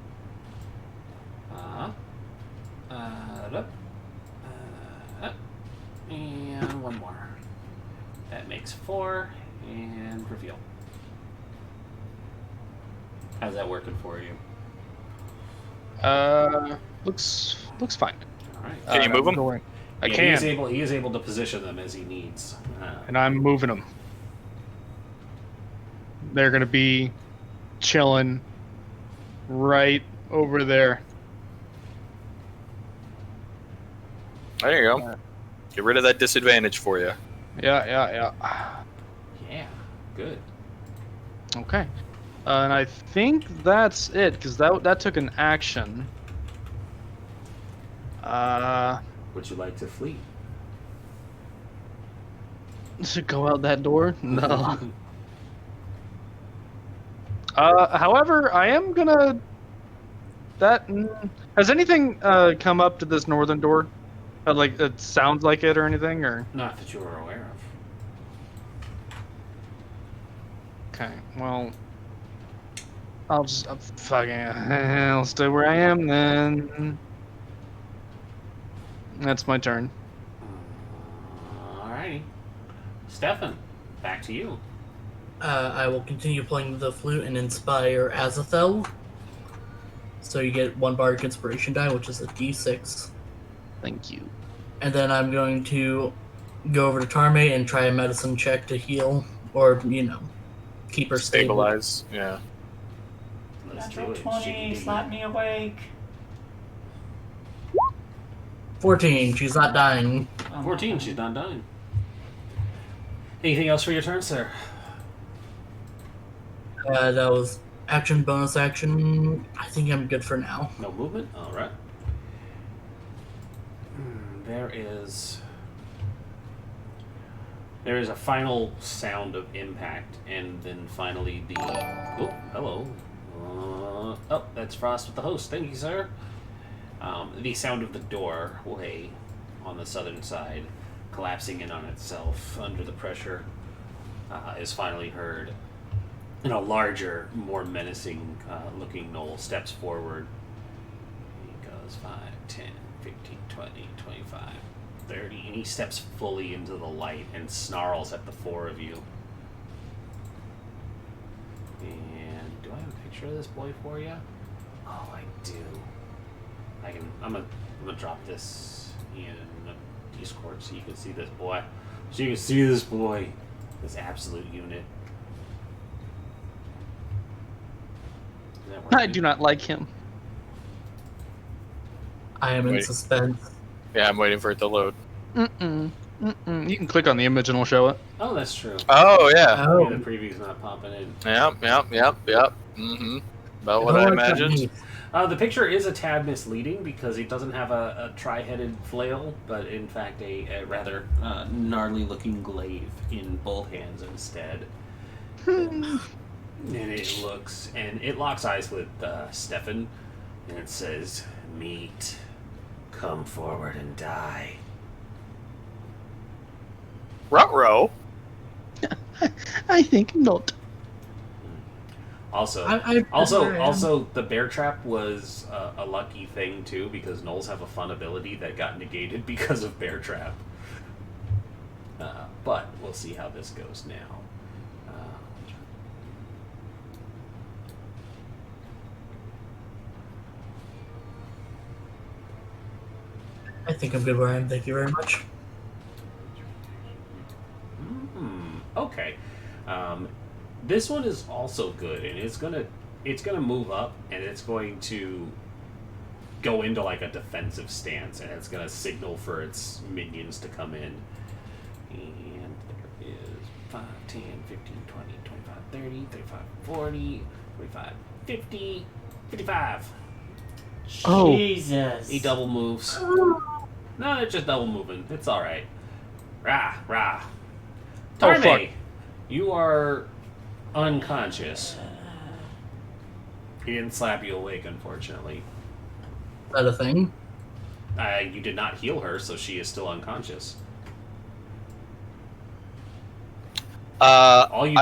And one more. That makes 4, and reveal. How's that working for you? Looks fine. All right. Can you move them? I Yeah, can. He is able to position them as he needs. And I'm moving them. They're gonna be chilling right over there. There you go. Get rid of that disadvantage for you. Yeah. Yeah, good. Okay. And I think that's it, because that took an action. Would you like to flee? To go out that door? No. However, I am gonna... Has anything come up to this northern door? Like, it sounds like it or anything, or? Not that you are aware of. Okay, well... I'll stay where I am then. That's my turn. Alrighty. Stefan, back to you. I will continue playing the flute and inspire Azathoth. So you get 1 bardic inspiration die, which is a d6. Thank you. And then I'm going to go over to Tarme and try a medicine check to heal, or, keep her stable. Stabilize. Yeah. Let's do Natural it. 20, slap me awake. 14, she's not dying. 14, she's not dying. Anything else for your turn, sir? That was action, bonus action. I think I'm good for now. No movement? Alright. There is a final sound of impact, and then finally the... Oh, hello. That's Frost with the host. Thank you, sir. The sound of the doorway on the southern side collapsing in on itself under the pressure is finally heard. And a larger, more menacing looking gnoll steps forward. He goes 5, 10, 15, 20, 25, 30, and he steps fully into the light and snarls at the 4 of you. And do I have a picture of this boy for you? Oh, I do. I'm gonna drop this in Discord so you can see this boy. So you can see this boy, this absolute unit. Is that I working? do not like him. I am in Wait. suspense. Yeah, I'm waiting for it to load. Mm-mm. You can click on the image and it'll show it. Oh, that's true. Oh yeah. Yeah, Oh, the preview's not popping in. Yep. Mm-hmm. About what I I don't like that imagined. meat. The picture is a tad misleading because it doesn't have a tri-headed flail, but in fact a rather gnarly-looking glaive in both hands instead. And it locks eyes with Stefan, and it says, "Meet, come forward and die." Ruh-roh. I think not. Also, I also, the bear trap was a lucky thing too because gnolls have a fun ability that got negated because of bear trap. But we'll see how this goes now. I think I'm good where I am. Thank you very much. Okay. This one is also good, and it's gonna move up, and it's going to go into like a defensive stance, and it's gonna signal for its minions to come in. And there is 5, 10, 15, 20, 25, 30, 35, 40, 45, 50, 55. Oh. Jesus. He double moves. No, it's just double moving. It's alright. Rah, rah. Oh, fuck. Tarme, you are unconscious. He didn't slap you awake, unfortunately. Is that a thing? You did not heal her, so she is still unconscious. All you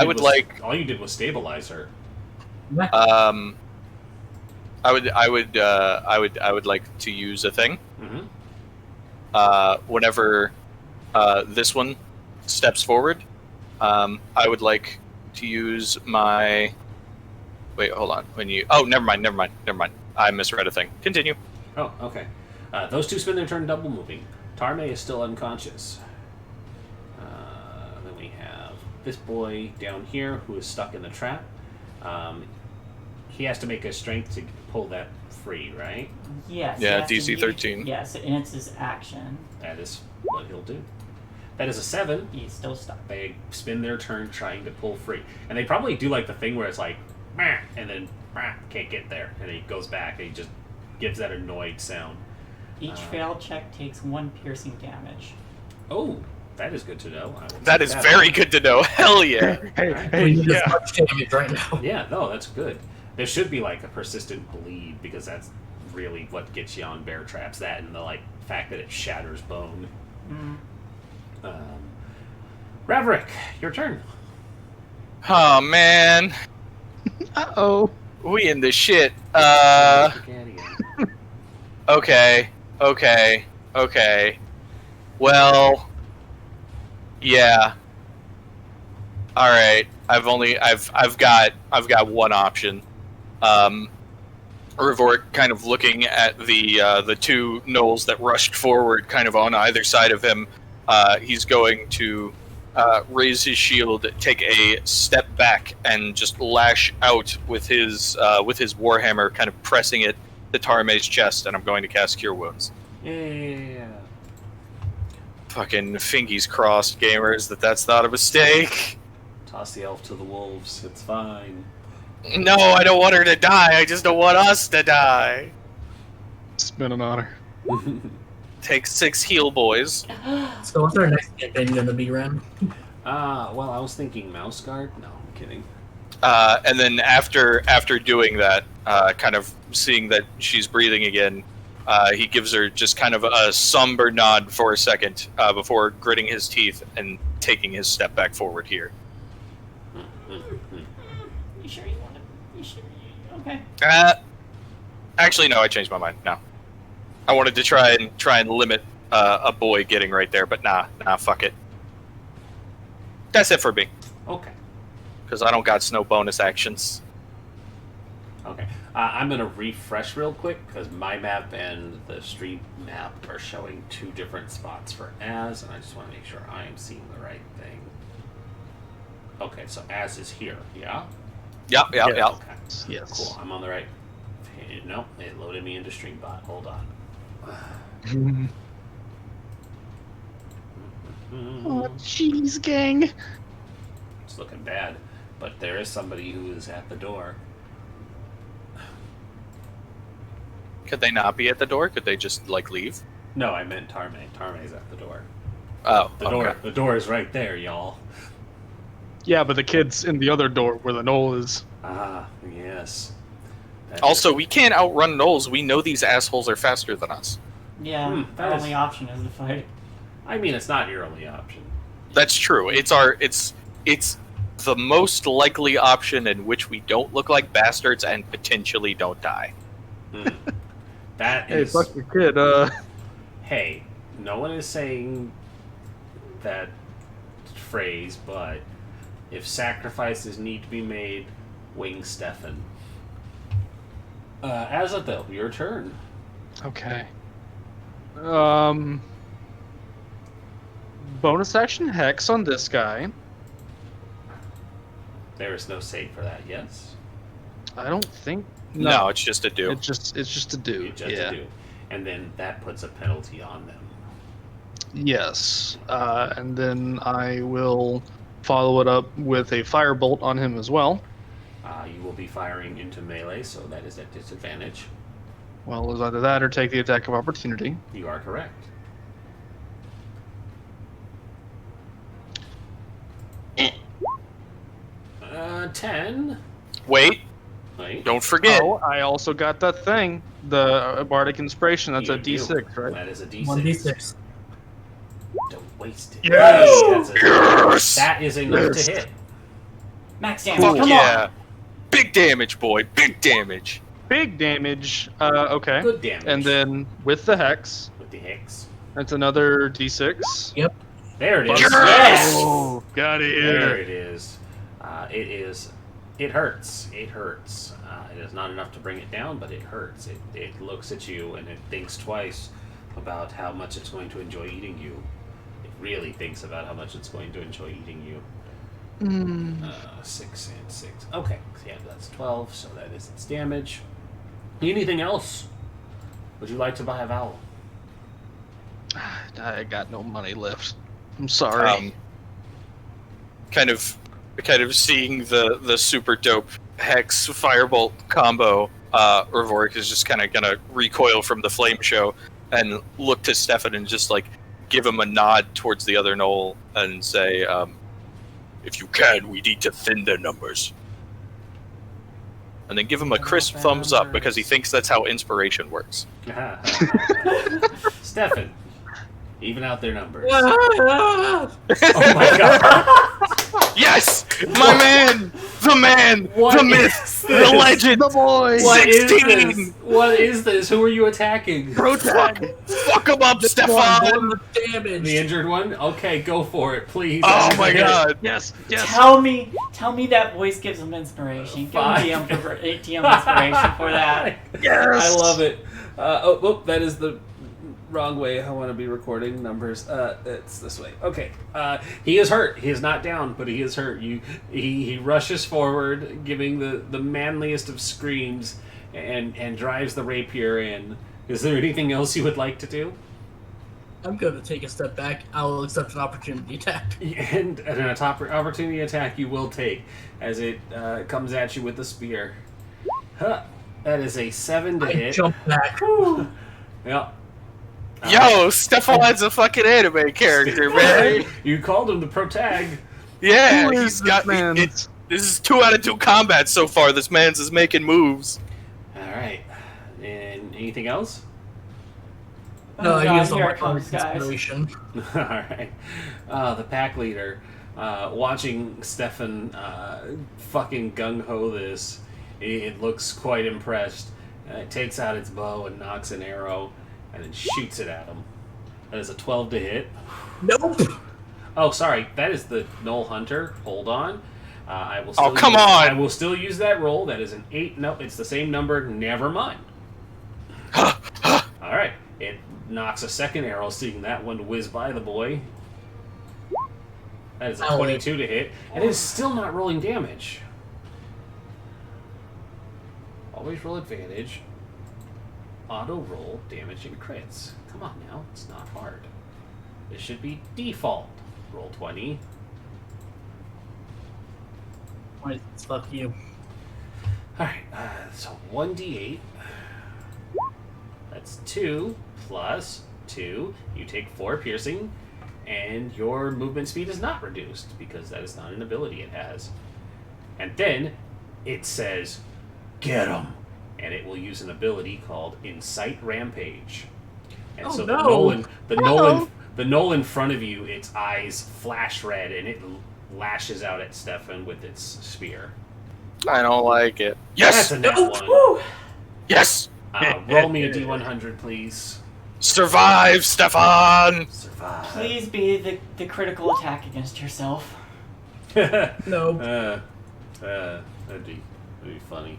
did was stabilize her. I would like to use a thing. Mm-hmm. Whenever this one steps forward, I would like to use my. Wait, hold on. never mind. I misread a thing. Continue. Oh, okay. Those two spend their turn double moving. Tarme is still unconscious. Then we have this boy down here who is stuck in the trap. He has to make a strength to pull that free, right? Yes. Yeah, he has to DC 13. Yes, and it's his action. That is what he'll do. That is a 7. He's still stuck. They spend their turn trying to pull free. And they probably do like the thing where it's like, "Meh," and then can't get there. And he goes back and he just gives that annoyed sound. Each failed check takes 1 piercing damage. Oh, that is good to know. That is very good to know. Hell yeah. We need as much damage right now. Yeah, no, that's good. There should be like a persistent bleed because that's really what gets you on bear traps. That and the like fact that it shatters bone. Raverick, your turn. Oh man. Uh-oh. We in the shit. Okay. Well, yeah. All right. I've got one option. Revort kind of looking at the two gnolls that rushed forward, kind of on either side of him. He's going to raise his shield, take a step back, and just lash out with his warhammer, kind of pressing it to Tarme's chest. And I'm going to cast Cure Wounds. Yeah. Fucking fingies crossed, gamers. That's not a mistake. Toss the elf to the wolves. It's fine. No, I don't want her to die. I just don't want us to die. It's been an honor. Take 6 heal, boys. So what's our next campaign going to be, Ren? Well, I was thinking mouse guard. No, I'm kidding. And then after doing that, kind of seeing that she's breathing again, he gives her just kind of a somber nod for a second before gritting his teeth and taking his step back forward here. You sure you want to? You sure? Okay. Actually, no. I changed my mind. No, I wanted to try and limit a boy getting right there, but nah, fuck it. That's it for me. Okay. Because I don't got snow bonus actions. Okay. I'm going to refresh real quick because my map and the stream map are showing 2 different spots for Az, and I just want to make sure I am seeing the right thing. Okay, so Az is here, yeah? Yeah. Okay. Yes. Cool, I'm on the right. No, it loaded me into StreamBot. Hold on. Oh, jeez, gang. It's looking bad, but there is somebody who is at the door. Could they not be at the door? Could they just like leave? No, I meant Tarme. Tarme's at the door. Oh, The door is right there, y'all. Yeah, but the kid's in the other door where the knoll is. Ah, yes. That Also, is- we can't outrun gnolls. We know these assholes are faster than us. Yeah, that our is- only option is to fight. I mean, it's not your only option. That's true. It's the most likely option in which we don't look like bastards and potentially don't die. That Hey, is. fuck your kid. Hey, no one is saying that phrase, but if sacrifices need to be made, wing Stefan. Azathiel, your turn. Okay. Bonus action hex on this guy. There is no save for that, yes? I don't think. No, it's just a do. It's just a do. You just Yeah. do. And then that puts a penalty on them. Yes. And then I will follow it up with a firebolt on him as well. You will be firing into melee, so that is at disadvantage. Well, it was either that or take the attack of opportunity. You are correct. Eh. 10. Wait, Wait. don't forget. Oh, I also got that thing. The Bardic Inspiration. That's a You do. D6, right? That is a D6. 1d6. Don't waste it. Yes! Yes! That is enough Yes! to hit. Max damage. Fuck Come yeah. on. Big damage, boy. Big damage. Big damage. Okay. Good damage. And then with the hex, with the hex. that's another D6. There it is. Yes! Oh, got it. There it is. It hurts. It hurts. It is not enough to bring it down, but it hurts. It looks at you and it thinks twice about how much it's going to enjoy eating you. It really thinks about how much it's going to enjoy eating you. 6 and 6. Okay, so yeah, that's 12, so that is its damage. Anything else? Would you like to buy a vowel? I got no money left. I'm sorry. Kind of seeing the super dope hex firebolt combo. Revoric is just kind of gonna recoil from the flame show and look to Stefan and just like give him a nod towards the other knoll and say, If you can, we need to thin their numbers. and then give him a crisp thumbs up because he thinks that's how inspiration works. Stefan, even out their numbers. Oh my god. Yes, my man, the What myth, is the this? legend, the boy. What is 16. this? What is this? Who are you attacking? Protag. Fuck him up, Stefan. Damage. The injured one? Okay, go for it, please. Oh my god. Yes. Tell me that voice gives him inspiration. Give him Fine. TM inspiration for that. Yes. I love it. That is the wrong way I want to be recording numbers. It's this way. Okay. He is hurt. He is not down, but he is hurt. He rushes forward, giving the manliest of screams, and drives the rapier in. Is there anything else you would like to do? I'm going to take a step back. I will accept an opportunity attack. And an opportunity attack you will take as it comes at you with the spear. Huh. That is a 7 to I hit. jump back. Yeah. Yo, Stefan's a fucking anime character, man. You called him the protag. Yeah, Who he's is got. this man? This is 2 out of 2 combat so far. This man's is making moves. All right. And anything else? No, Oh I God, used all here my it comes, guys. inspiration. All right. The pack leader, watching Stefan fucking gung ho this, it looks quite impressed. It takes out its bow and knocks an arrow, and then shoots it at him. That is a 12 to hit. Nope. Oh, sorry. That is the Knoll Hunter. Hold on. I will. Still Oh, come use, on. I will still use that roll. That is an 8. Nope, it's the same number. Never mind. All right. It knocks a second arrow, seeing that one whiz by the boy. That is a 22 to hit, and it is still not rolling damage. Always roll advantage. Auto roll damage and crits. Come on now, it's not hard. This should be default. Roll 20. Wait, fuck you. Alright, so 1d8. That's 2 plus 2. You take 4 piercing, and your movement speed is not reduced because that is not an ability it has. And then it says, "Get him!" And it will use an ability called Incite Rampage. And so the knoll in front of you, its eyes flash red, and it lashes out at Stefan with its spear. I don't like it. That's Yes! a nat 1. Yes! Roll me a d100, please. Survive, Stefan! Survive. Please be the critical attack against yourself. No. That'd be funny.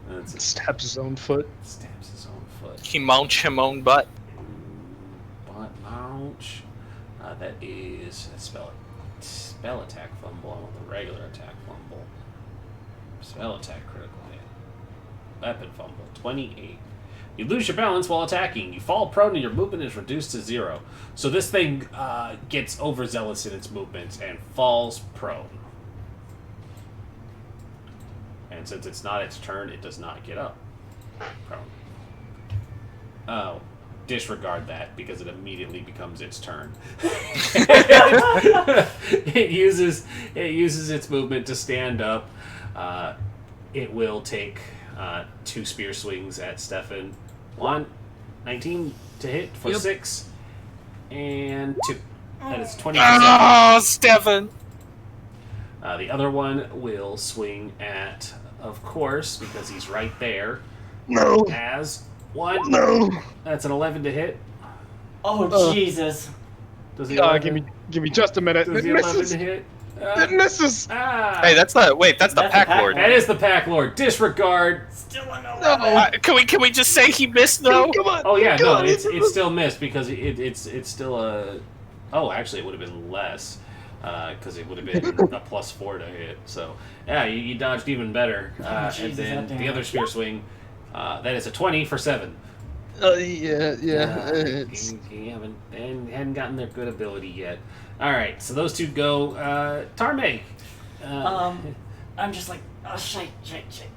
That's Stabs his own foot. stabs his own foot. He mounch him own butt. Butt ouch. That is a spell attack fumble on the regular attack fumble. Spell attack critical hit. Weapon fumble 28. You lose your balance while attacking. You fall prone and your movement is reduced to 0. So this thing gets overzealous in its movements and falls prone. And since it's not its turn, it does not get up. Prone. Oh, disregard that because it immediately becomes its turn. It uses its movement to stand up. It will take 2 spear swings at Stefan. 19 to hit for 6, and 2. That is 20%. Oh, Stefan! The other one will swing at, of course, because he's right there. No. As 1. No. That's an 11 to hit. Oh, Jesus. Does he 11? Give me just a minute. Does It he 11 misses. to hit? It misses. Hey, that's the Pack Lord. That is the Pack Lord. Disregard. Still an No. 11. Can we just say he missed though? Come on. Oh yeah, Come no, on. it's still missed because it's still a. Oh, actually, it would have been less because it would have been a +4 to hit. So yeah, you dodged even better. And Jesus, then that the other damage. spear swing, that is a 20 for 7. Yeah. You hadn't gotten their good ability yet. All right, so those two go. Tarme. I'm just like, oh, shite.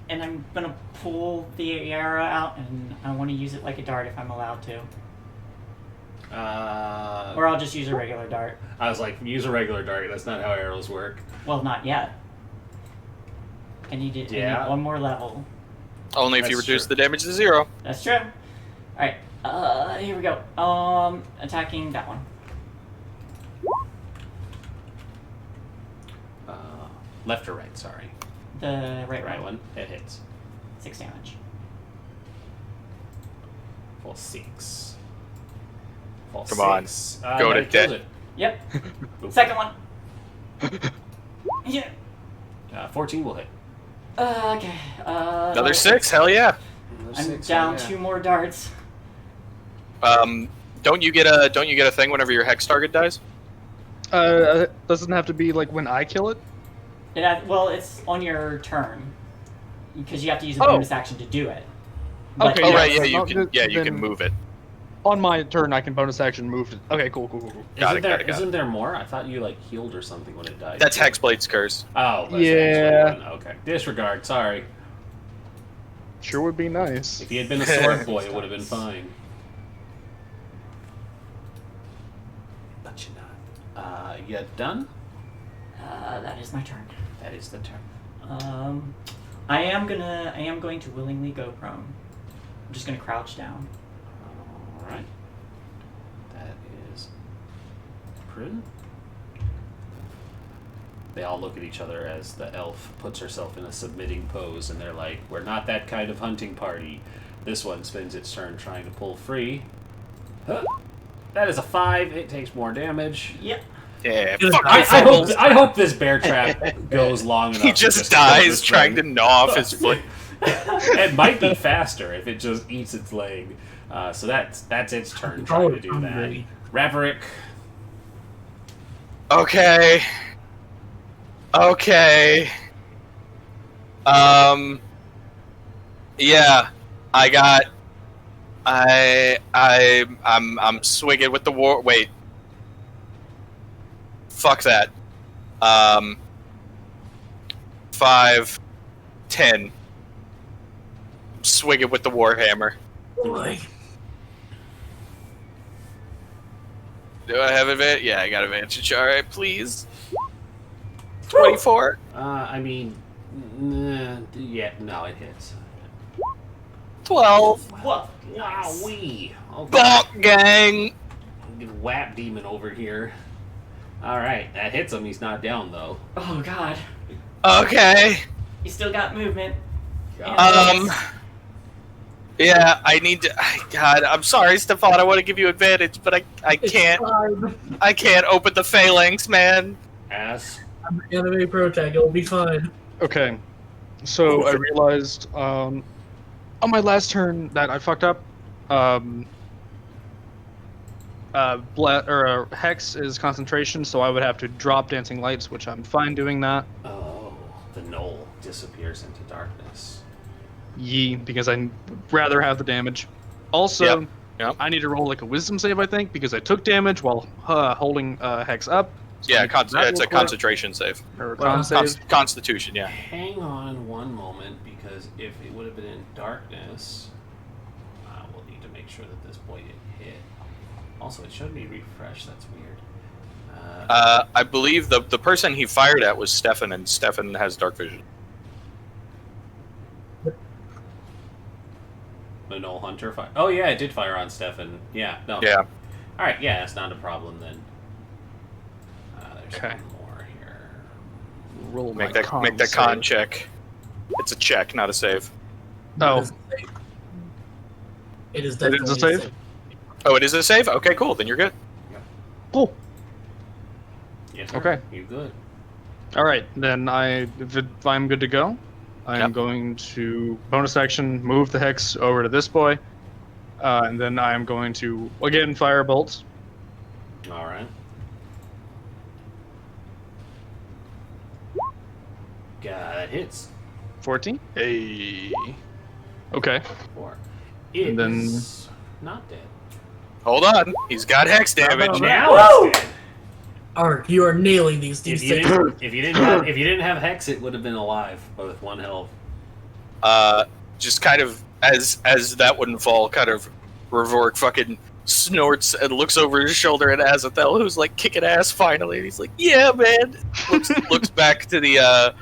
And I'm gonna pull the arrow out, and I want to use it like a dart if I'm allowed to. Or I'll just use a regular dart. I was like, use a regular dart. That's not how arrows work. Well, not yet. I need one more level. Only if you That's reduce true. the damage to 0. That's true. Alright, here we go. Attacking that one. Left or right? Sorry, The right right one. It hits. 6 damage. Full 6. Full Come on. 6. Go to that kills death. Yep. Boop. Second one. Yeah. 14 will hit. Okay. Another 6? Hell yeah. I'm down 2 more darts. Don't you get a thing whenever your hex target dies? Doesn't have to be like when I kill it. Well, it's on your turn because you have to use a Oh. bonus action to do it. But Okay, Oh yeah, right, yeah, so you not- can. Yeah, you then- can move it. On my turn, I can bonus action move it. Okay, cool. Got it. Isn't there more? I thought you healed or something when it died. That's Hexblade's curse. Oh, that's Yeah. actually one. Okay. Disregard. Sorry. Sure would be nice. If he had been a sword boy, it would have been fine. But you're not. You done? that is my turn. That is the turn. I am going to willingly go prone. I'm just gonna crouch down. Alright. That is prudent. They all look at each other as the elf puts herself in a submitting pose, and they're like, we're not that kind of hunting party. This one spends its turn trying to pull free. Huh. That is a 5. It takes more damage. Yep. Yeah, Just- fuck you, I fumbles. hope this bear trap goes long enough. He to just kill dies this trying to thing. gnaw off his foot. It might be faster if it just eats its leg. So that's its turn trying to do that. Hungry. Raverick. Okay. Yeah. I'm swinging with the war. Wait. Fuck that. 5, 10. Swing it with the warhammer. Boy. Do I have advantage? Yeah, I got advantage. All right, please. 24. I mean, yeah, no, it hits. 12. What? Wowee. Okay. Bok gang. Get Whap Demon over here. Alright, that hits him. He's not down, though. Oh god. Okay. You still got movement. Yeah, I need to. God, I'm sorry, Stefan. I want to give you advantage, but I can't. I can't open the phalanx, man. Ass. I'm an anime pro tag. It'll be fine. Okay, so I realized on my last turn that I fucked up. Hex is concentration, so I would have to drop Dancing Lights, which I'm fine doing that. Oh, the knoll disappears into darkness. Because I'd rather have the damage. Also, Yep. I need to roll like a wisdom save, I think, because I took damage while holding Hex up. So Yeah, I need to do that it's real a quick. concentration save. Or con save. Constitution, yeah. Hang on one moment, because if it would have been in darkness, we'll need to make sure that this boy didn't hit. Also, it showed me refresh. That's weird. I believe the person he fired at was Stefan, and Stefan has dark vision. The Knoll Hunter fire. Oh yeah, it did fire on Stefan. Yeah. No. Yeah. All right. Yeah, that's not a problem then. There's Okay. one more here. Roll Make my that con save. check. It's a check, not a save. Oh. It is It definitely is a save? Oh, it is a save? Okay, cool. Then you're good. Cool. Yes, sir. Okay. You good? All right, then if I'm good to go, I'm Yep. going to bonus action move the hex over to this boy, and then I'm going to again fire bolts. All right. That hits. 14. Hey. Okay. 4. And then- It's not dead. Hold on. He's got hex damage. Now Woo! it's dead. Ark, you are nailing these If you, D6. if you didn't have Hex, it would have been alive, but with 1 health. Just kind of as that wouldn't fall, kind of Revork fucking snorts and looks over his shoulder at Azathel, who's like kicking ass finally. And he's like, "Yeah, man." Looks back to the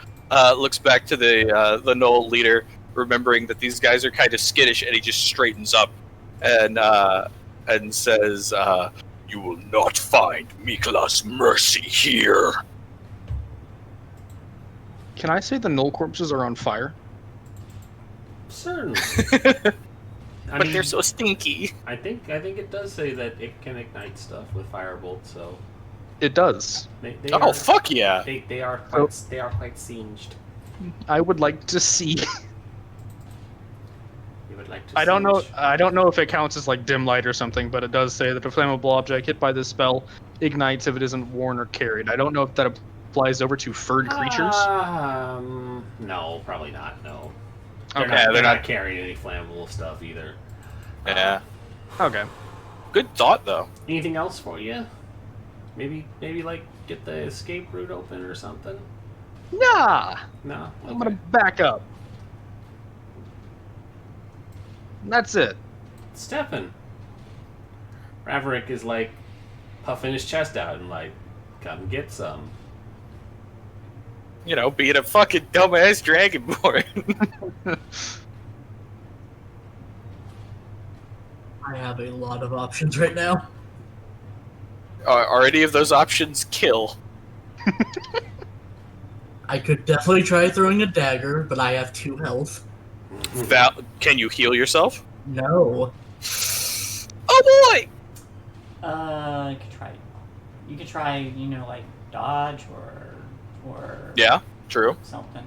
Knoll leader, remembering that these guys are kind of skittish, and he just straightens up and says, "You will not find Mikola's mercy here." Can I say the null corpses are on fire? Certainly. I But mean, they're so stinky. I think it does say that it can ignite stuff with firebolt, so It does. they Oh are, fuck yeah! they are quite singed. I would like to see. You would like to. I don't know. singe? I don't know if it counts as like dim light or something, but it does say that a flammable object hit by this spell ignites if it isn't worn or carried. I don't know if that applies over to furred creatures. No, probably not. No. Okay, They're not carrying any flammable stuff either. Yeah. Okay. Good thought though. Anything else for you? Maybe like get the escape route open or something. Nah. No. I'm gonna back up. That's it. Stefan. Raverick is like puffing his chest out and like, come get some. You know, being a fucking dumbass dragonborn. I have a lot of options right now. Are any of those options kill? I could definitely try throwing a dagger, but I have 2 health. Can you heal yourself? No. Oh boy! You could try, like dodge or Yeah, true. something.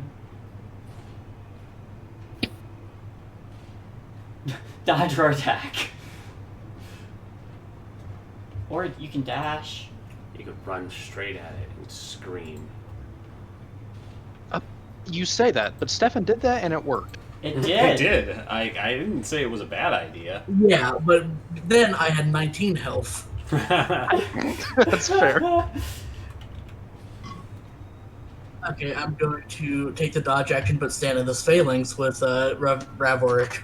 Dodge or attack. Or you can dash. You could run straight at it and scream. You say that, but Stefan did that and it worked. It did. It did. I didn't say it was a bad idea. Yeah, but then I had 19 health. That's fair. Okay, I'm going to take the dodge action, but stand in this phalanx with Ravoric.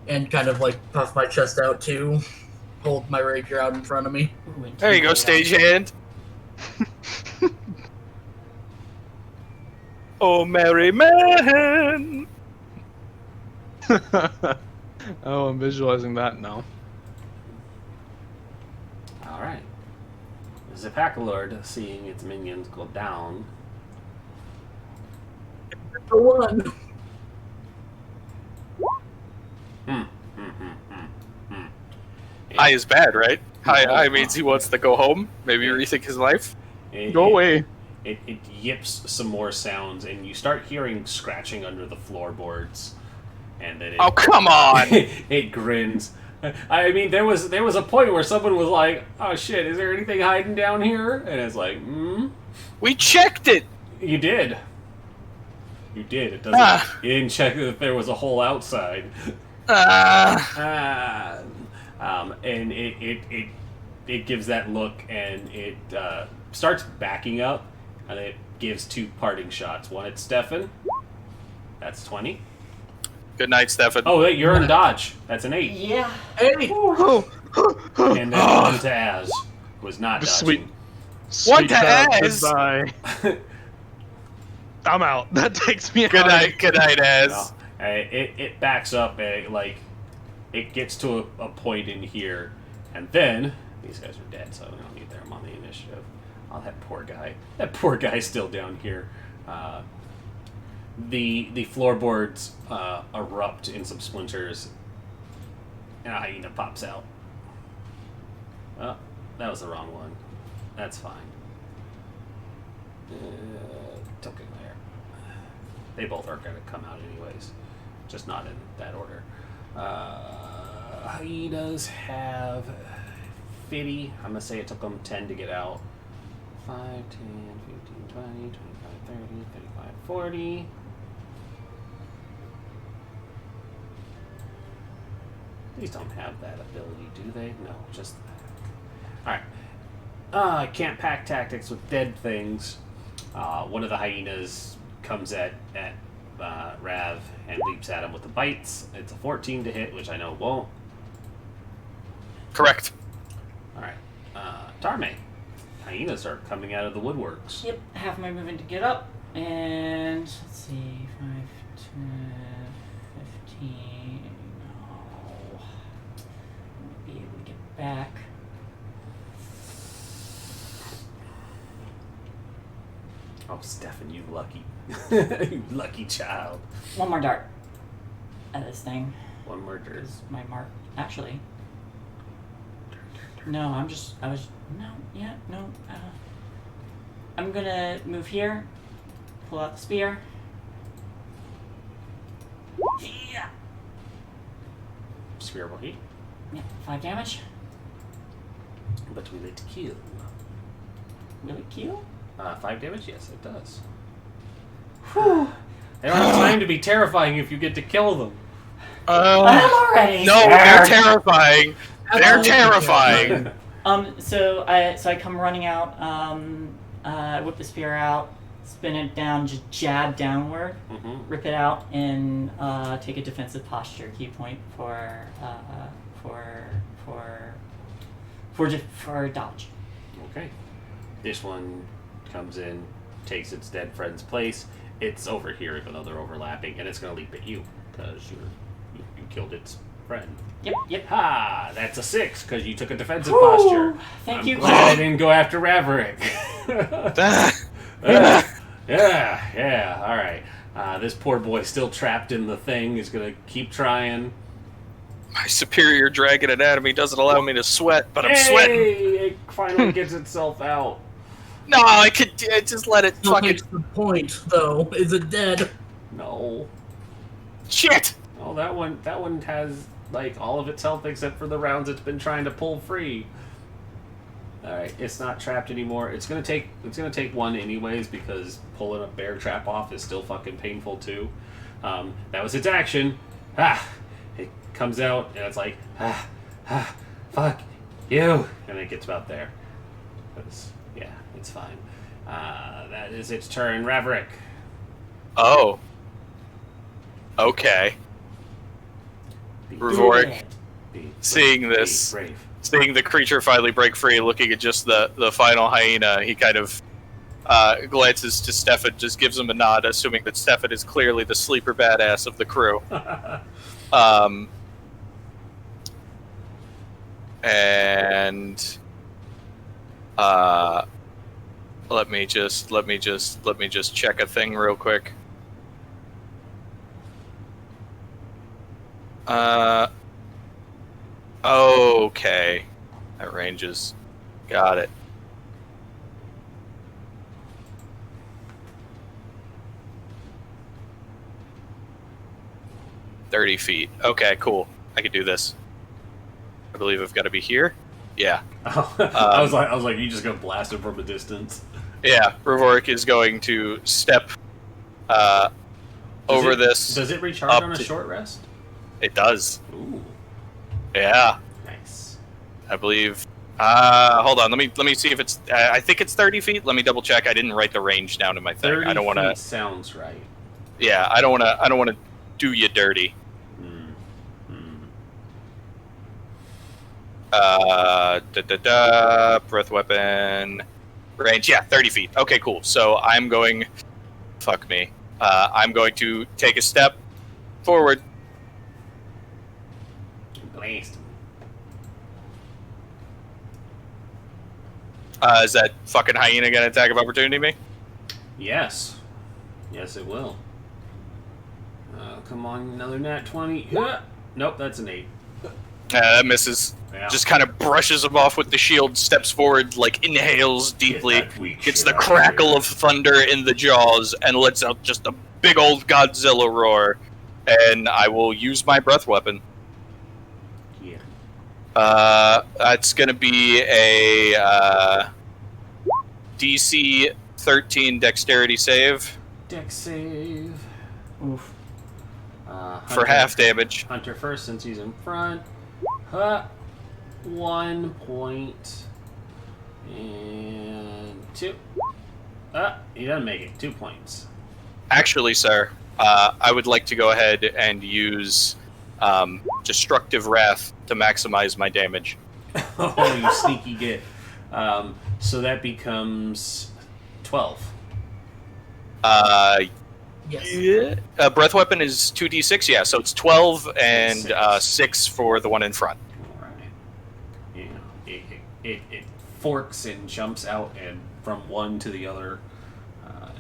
And kind of like puff my chest out to hold my rapier out in front of me. Ooh, There you go, stagehand. Oh, merry man! Oh, I'm visualizing that now. All right. The Packlord, seeing its minions go down, The one. High is bad, right? High No. means he wants to go home. Maybe rethink his life. Go away. It yips some more sounds, and you start hearing scratching under the floorboards, and then it, Oh, come on! it grins. I mean, there was a point where someone was like, "Oh shit, is there anything hiding down here?" And it's like, We checked it! You did. You did. It doesn't. You didn't check if there was a hole outside." And it gives that look, and it starts backing up, and it gives 2 parting shots. One at Stefan. That's 20. Good night, Stefan. Oh, wait, you're in dodge. That's an 8. Yeah. Hey! And then one to Az. Was not dodging. One Sweet to child, Az. goodbye. I'm out. That takes me Good out. night, Az. No. It backs up, and it gets to a point in here, and then these guys are dead, so we don't need them on the initiative. Oh, that poor guy. That poor guy's still down here. The floorboards erupt in some splinters, and a hyena pops out. Oh, that was the wrong one. That's fine. Token there. They both are going to come out anyways, just not in that order. Hyenas have 50. I'm going to say it took them 10 to get out. 5, 10, 15, 20, 25, 30, 35, 40. These don't have that ability, do they? No, just that. Alright. Can't pack tactics with dead things. One of the hyenas comes at Rav and leaps at him with the bites. It's a 14 to hit, which I know won't. Correct. Alright. Tarme. Hyenas are coming out of the woodworks. Yep, half my movement to get up, and let's see, 5, 10, 15. No. Won't be able to get back. Oh, Stefan, you lucky. You lucky child. One more dart at this thing. One more dirt. Is my mark. Actually. No, I'm gonna move here, pull out the spear. Yeah. Spear will hit. Yeah, 5 damage. But we let kill. Will it kill? 5 damage? Yes, it does. Whew. They don't have time to be terrifying if you get to kill them. I'm already No, scared. they're terrifying. They're terrifying. So I come running out, whip the spear out, spin it down, just jab downward, rip it out, and take a defensive posture key point for dodge. Okay. This one comes in, takes its dead friend's place. It's over here, even though they're overlapping, and it's going to leap at you because you killed its friend. Yep. Ha! That's a 6 because you took a defensive Woo! posture. Thank I'm you. glad I didn't go after Raverick. Yeah. All right. This poor boy still trapped in the thing is going to keep trying. My superior dragon anatomy doesn't allow me to sweat, but I'm sweating. It finally gets itself out. No, I could just let it Still fucking makes the point, though. Is it dead? No. shit. Oh, that one has like all of its health except for the rounds it's been trying to pull free. All right, it's not trapped anymore. It's gonna take one anyways because pulling a bear trap off is still fucking painful too. That was its action. It comes out and it's like fuck you, and it gets about there because Yeah, it's fine. That is its turn. Raverick. Oh. Okay. Revoric, seeing this, seeing the creature finally break free, looking at just the final hyena, he kind of glances to Stefan, just gives him a nod, assuming that Stefan is clearly the sleeper badass of the crew. And let me just check a thing real quick. Okay. That ranges. Got it. $30 Okay, cool. I can do this. I believe I've got to be here. Yeah. Oh, I was like, you just gonna blast him from a distance? Yeah, Revoric is going to step over this. Does it recharge on a short rest? It does. Ooh. Yeah. Nice. I believe. Hold on. Let me see if it's. I think it's 30 feet. Let me double check. I didn't write the range down in my thing. 30 I don't want to. Sounds right. Yeah, I don't want to do you dirty. Breath weapon. Range. Yeah, 30 feet. Okay, cool. So I'm going. Fuck me. I'm going to take a step forward. Blast him. Is that fucking hyena gonna attack of opportunity me? Yes. Yes, it will. Come on, another nat 20. Nope, that's an 8. That misses. Yeah. Just kind of brushes him off with the shield, steps forward, like inhales deeply, gets the crackle of thunder in the jaws, and lets out just a big old Godzilla roar. And I will use my breath weapon. Yeah. That's gonna be a DC 13 dexterity save. Dex save. Oof. For half damage. Hunter first, since he's in front. 1 point. And 2. He doesn't make it. 2 points. Actually, sir, I would like to go ahead and use Destructive Wrath to maximize my damage. Oh, you sneaky git. So that becomes 12. Yes. Yeah. Breath weapon is 2d6, yeah, so it's 12 and 6 for the one in front. All right. Yeah. It forks and jumps out and from one to the other.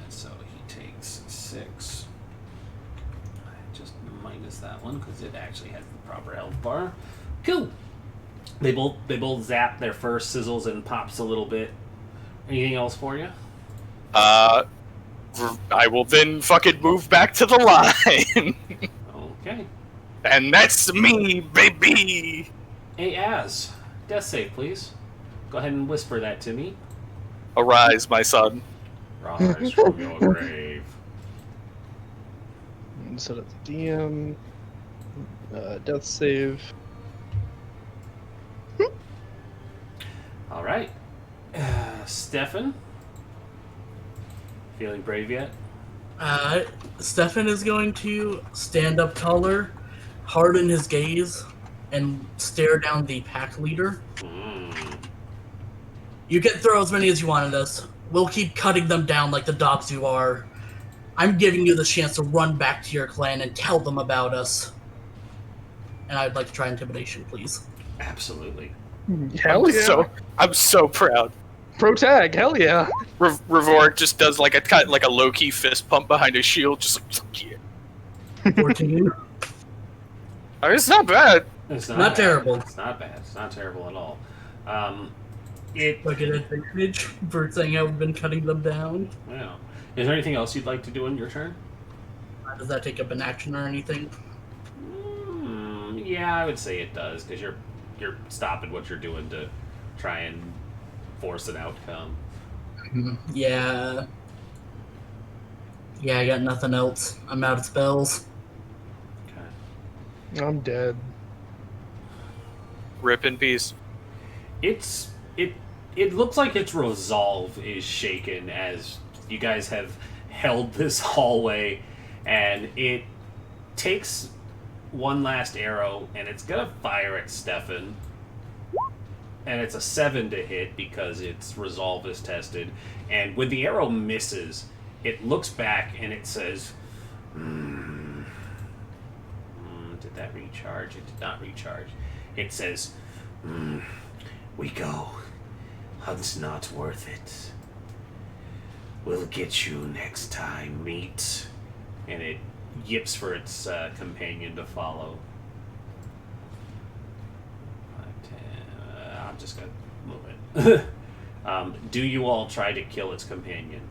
So he takes 6. Just minus that one because it actually has the proper health bar. Cool. They both zap. Their first sizzles and pops a little bit. Anything else for you? I will then fucking move back to the line. Okay. And that's me, baby! Hey, Az. Death save, please. Go ahead and whisper that to me. Arise, my son. Rise from your grave. And so that's DM. Death save. All right. Stefan? Feeling brave yet? Stefan is going to stand up taller, harden his gaze, and stare down the pack leader. You can throw as many as you want at us. We'll keep cutting them down like the dogs you are. I'm giving you the chance to run back to your clan and tell them about us. And I'd like to try intimidation, please. Absolutely. Hell yeah. I'm so proud. Pro tag, hell yeah. Revoric just does like a low-key fist pump behind his shield, just like, fuck yeah. 14. I mean, it's not bad. It's Not bad. terrible. It's not bad. It's not terrible at all. Like an advantage for saying I've been cutting them down. Yeah. Is there anything else you'd like to do in your turn? Does that take up an action or anything? Yeah, I would say it does, because you're stopping what you're doing to try and force an outcome. Yeah. Yeah, I got nothing else. I'm out of spells. Okay. I'm dead. Rip in peace. It it looks like its resolve is shaken as you guys have held this hallway, and it takes one last arrow, and it's gonna fire at Stefan. And it's a 7 to hit because its resolve is tested. And when the arrow misses, it looks back and it says, did that recharge? It did not recharge. It says, we go. Hunt's not worth it. We'll get you next time, meat. And it yips for its companion to follow. I'm just gonna move it. Do you all try to kill its companion?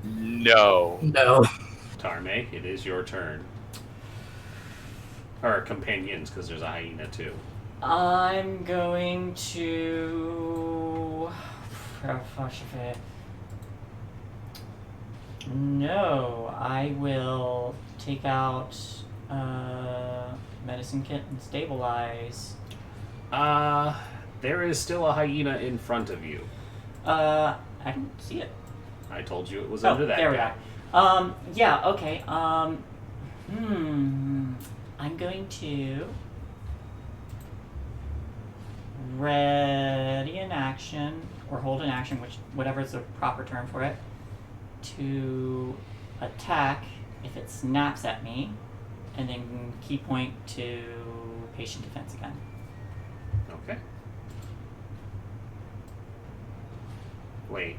No. No. Tarme, it is your turn. Or companions, because there's a hyena too. I'm going to. No, I will take out medicine kit and stabilize. There is still a hyena in front of you. I can see it. I told you it was under that there guy. we are. Yeah, okay. I'm going to ready an action, or hold an action, whatever is the proper term for it, to attack if it snaps at me, and then key point to patient defense again. Okay. Wait.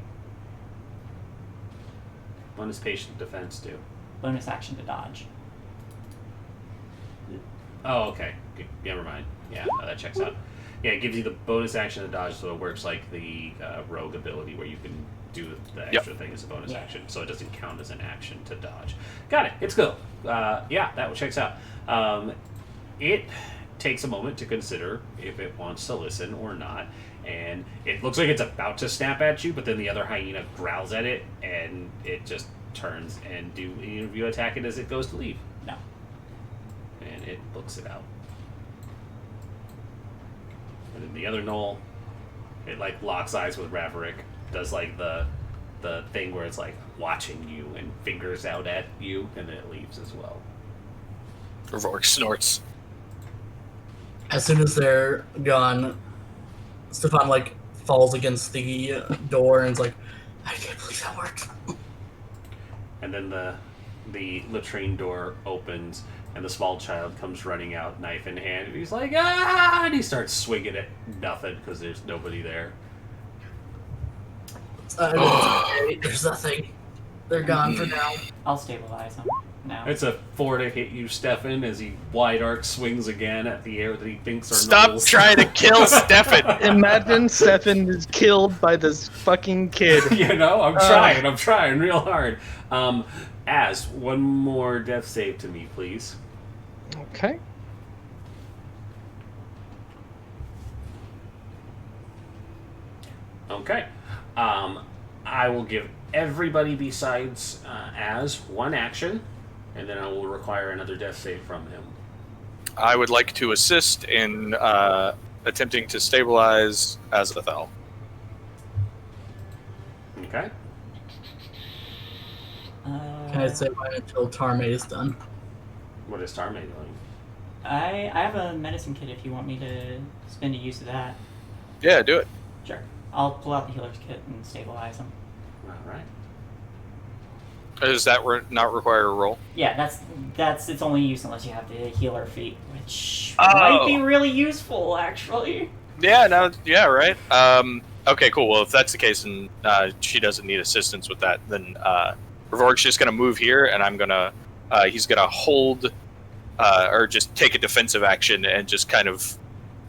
What does patient defense do? Bonus action to dodge. Oh, okay. Never mind. Yeah, no, that checks out. Yeah, it gives you the bonus action to dodge, so it works like the rogue ability where you can do the extra thing as a bonus action, so it doesn't count as an action to dodge. Got it. It's cool. Yeah, that checks out. It takes a moment to consider if it wants to listen or not, and it looks like it's about to snap at you, but then the other hyena growls at it, and it just turns. And do any of you attack it as it goes to leave? No. And it books it out. And then the other knoll, it like locks eyes with Raverick, does like the thing where it's like watching you and fingers out at you, and then it leaves as well. Rourke snorts. As soon as they're gone, Stefan like falls against the door and is like, I can't believe that worked. And then the latrine door opens, and the small child comes running out, knife in hand, and he's like, ah! And he starts swinging at nothing because there's nobody there. Okay, there's nothing. They're gone for now. I'll stabilize him now. It's a 4 to hit you, Stefan, as he wide arc swings again at the air that he thinks are Stop gnolls. trying to kill Stefan! Imagine Stefan is killed by this fucking kid. You know, I'm trying real hard. Az, one more death save to me, please. Okay. Okay. I will give everybody besides Az one action, and then I will require another death save from him. I would like to assist in attempting to stabilize Azathoth. Okay? Can I say mine until Tarme is done? What is Tarme doing? I have a medicine kit if you want me to spend a use of that. Yeah, do it. Sure. I'll pull out the healer's kit and stabilize him. Alright. Does that not require a roll? Yeah, that's its only use unless you have the healer feat, which might be really useful, actually. Yeah, no, yeah, right. Okay, cool. Well, if that's the case, and she doesn't need assistance with that, then Revork's just gonna move here, and I'm gonna he's gonna hold or just take a defensive action and just kind of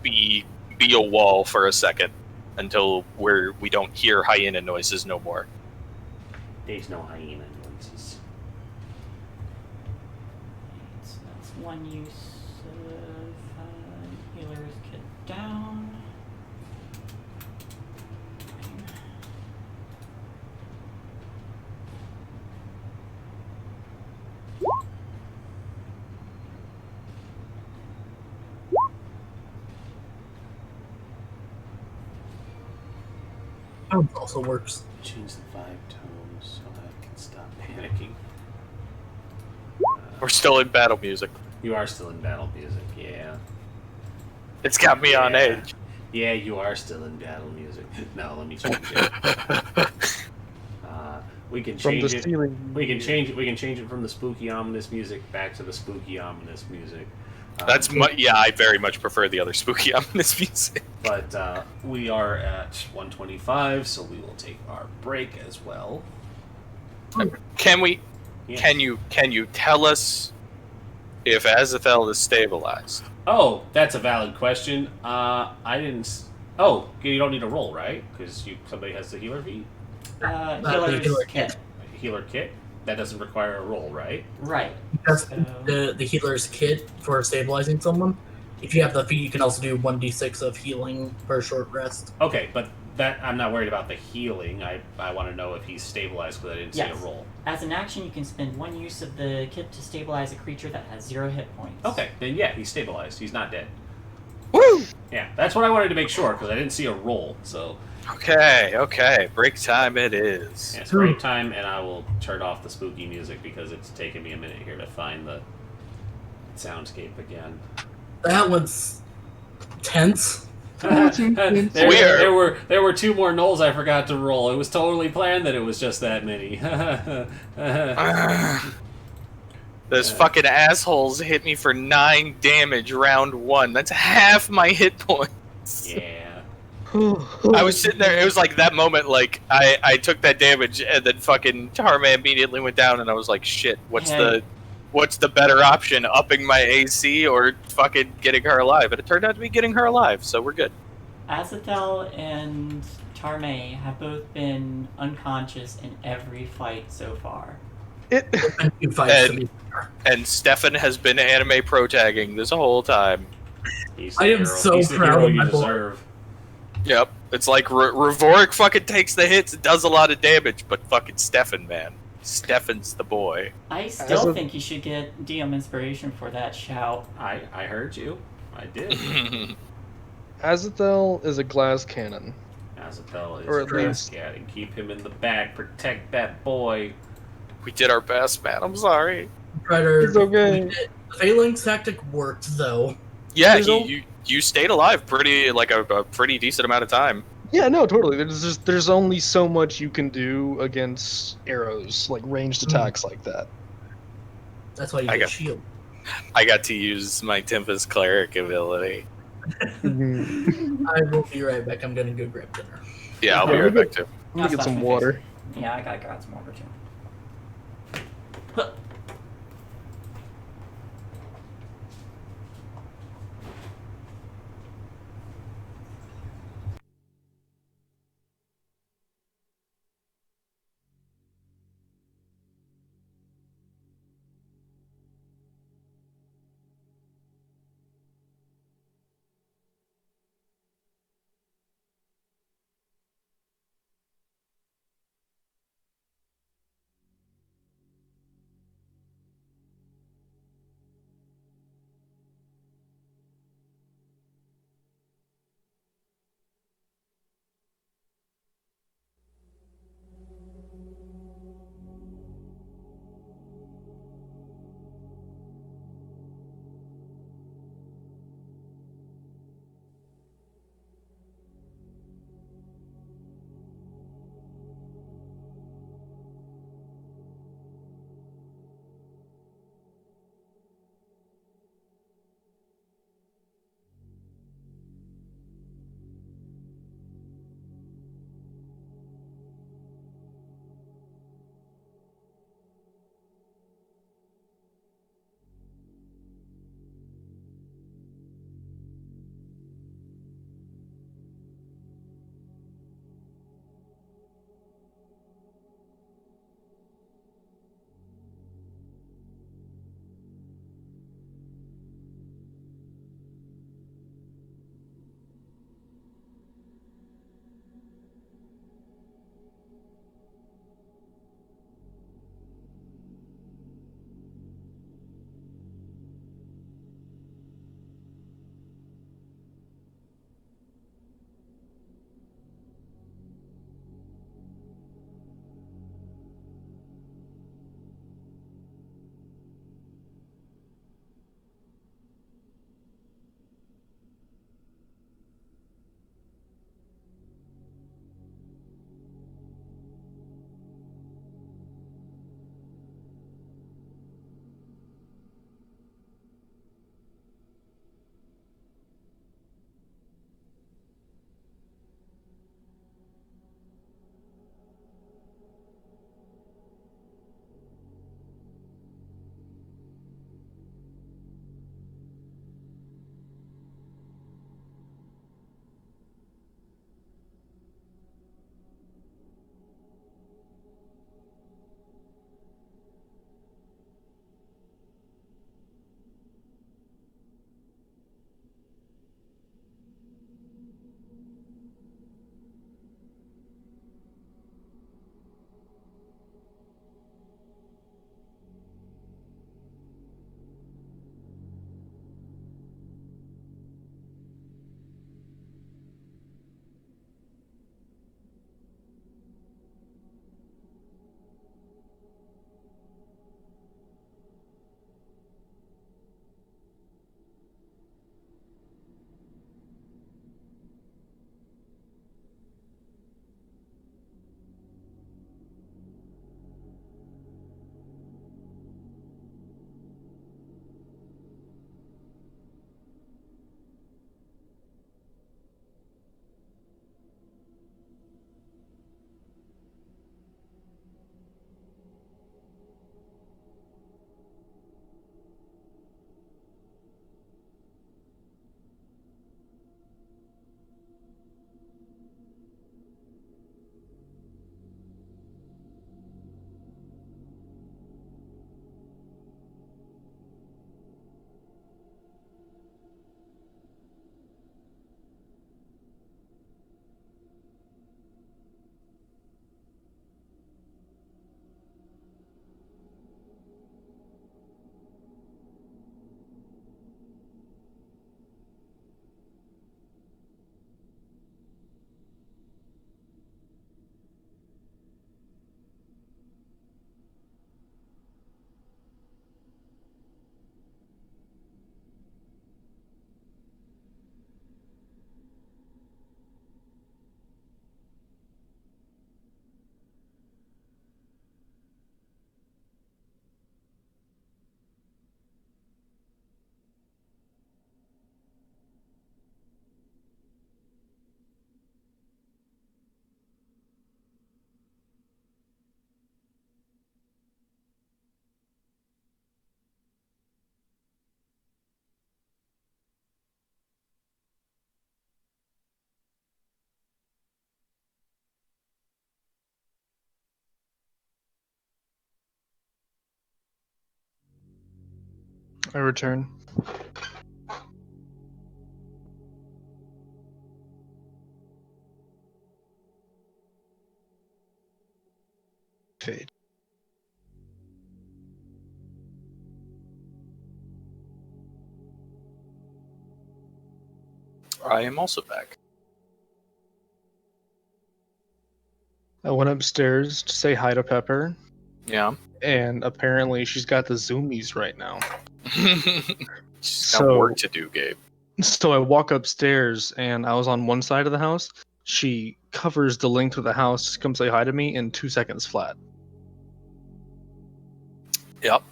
be a wall for a second until we don't hear hyena noises no more. There's no hyena noises. So that's one use of healer's kit down. tones also works. Change the vibe tone so I can stop panicking. We're still in battle music. You are still in battle music, yeah. It's got me on edge. Yeah, you are still in battle music. No, let me change it. We can From change the it. ceiling. We can change it. We can change it from the spooky, ominous music back to the spooky, ominous music. Yeah, I very much prefer the other spooky ominous music. But we are at 125, so we will take our break as well. Can we? Yes. Can you tell us if Azathoth is stabilized? Oh, that's a valid question. I didn't. Oh, you don't need a roll, right? Because somebody has the healer feat. Healer's healer kit. Healer kit. That doesn't require a roll, right? Right. That's So- the healer's kit for stabilizing someone. If you have the feat, you can also do 1d6 of healing for a short rest. Okay, but that I'm not worried about the healing. I want to know if he's stabilized because I didn't see Yes. a roll. As an action, you can spend 1 use of the kit to stabilize a creature that has 0 hit points. Okay, then yeah, he's stabilized. He's not dead. Woo! Yeah, that's what I wanted to make sure because I didn't see a roll. So Okay. Break time it is. yeah, it's break time, and I will turn off the spooky music because it's taken me a minute here to find the soundscape again. That was tense. There were 2 more knolls I forgot to roll. It was totally planned that it was just that many. Those fucking assholes hit me for 9 damage round 1. That's half my hit points. Yeah. I was sitting there. It was like that moment. Like I took that damage, and then fucking Tarma immediately went down, and I was like, shit. What's the better option? Upping my AC or fucking getting her alive? And it turned out to be getting her alive. So we're good. Azathoth and Tarme have both been unconscious in every fight so far. And you fight to be fair. And Stefan has been anime pro-tagging this whole time. He's I the am hero. so He's the proud hero of you my boy. deserve. Yep. It's like Ravorik fucking takes the hits and does a lot of damage, but fucking Stefan, man. Stefan's the boy. I still think you should get DM inspiration for that shout. I heard you. I did. Azathoth is a glass cannon. Azathoth Or is at grass least- cat and keep him in the back. Protect that boy. We did our best, man. I'm sorry. It's okay. The phalanx tactic worked though. Yeah, There's you stayed alive pretty a pretty decent amount of time. Yeah, no, totally. There's only so much you can do against arrows, like ranged attacks like that. That's why you I get got- shield. I got to use my Tempest Cleric ability. I will be right back. I'm gonna go grab dinner. Yeah, I'll be right back too. I'm gonna get some water. Yeah, I gotta grab some water too. I return. Fade. I am also back. I went upstairs to say hi to Pepper, Yeah. and apparently she's got the zoomies right now. She's got work to do, Gabe. So I walk upstairs, and I was on one side of the house. She covers the length of the house to come say hi to me in 2 seconds flat. Yep.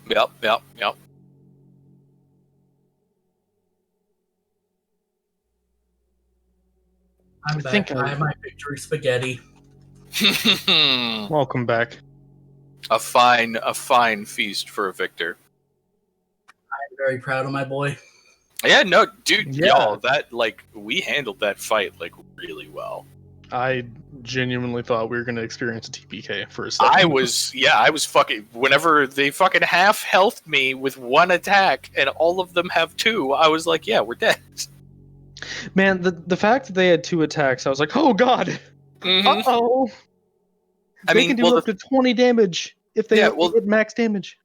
I'm I back. think I have my victory spaghetti. Welcome back. A fine feast for a victor. I'm very proud of my boy. Yeah, no, dude, Yeah. y'all, that, like, we handled that fight, like, really well. I genuinely thought we were going to experience a TPK for a second. I was fucking, whenever they fucking half healthed me with one attack and all of them have two, I was like, yeah, we're dead. Man, the fact that they had 2 attacks, I was like, oh god! Mhm. Uh-oh! I They mean, can do well, up to 20 damage if they hit max damage.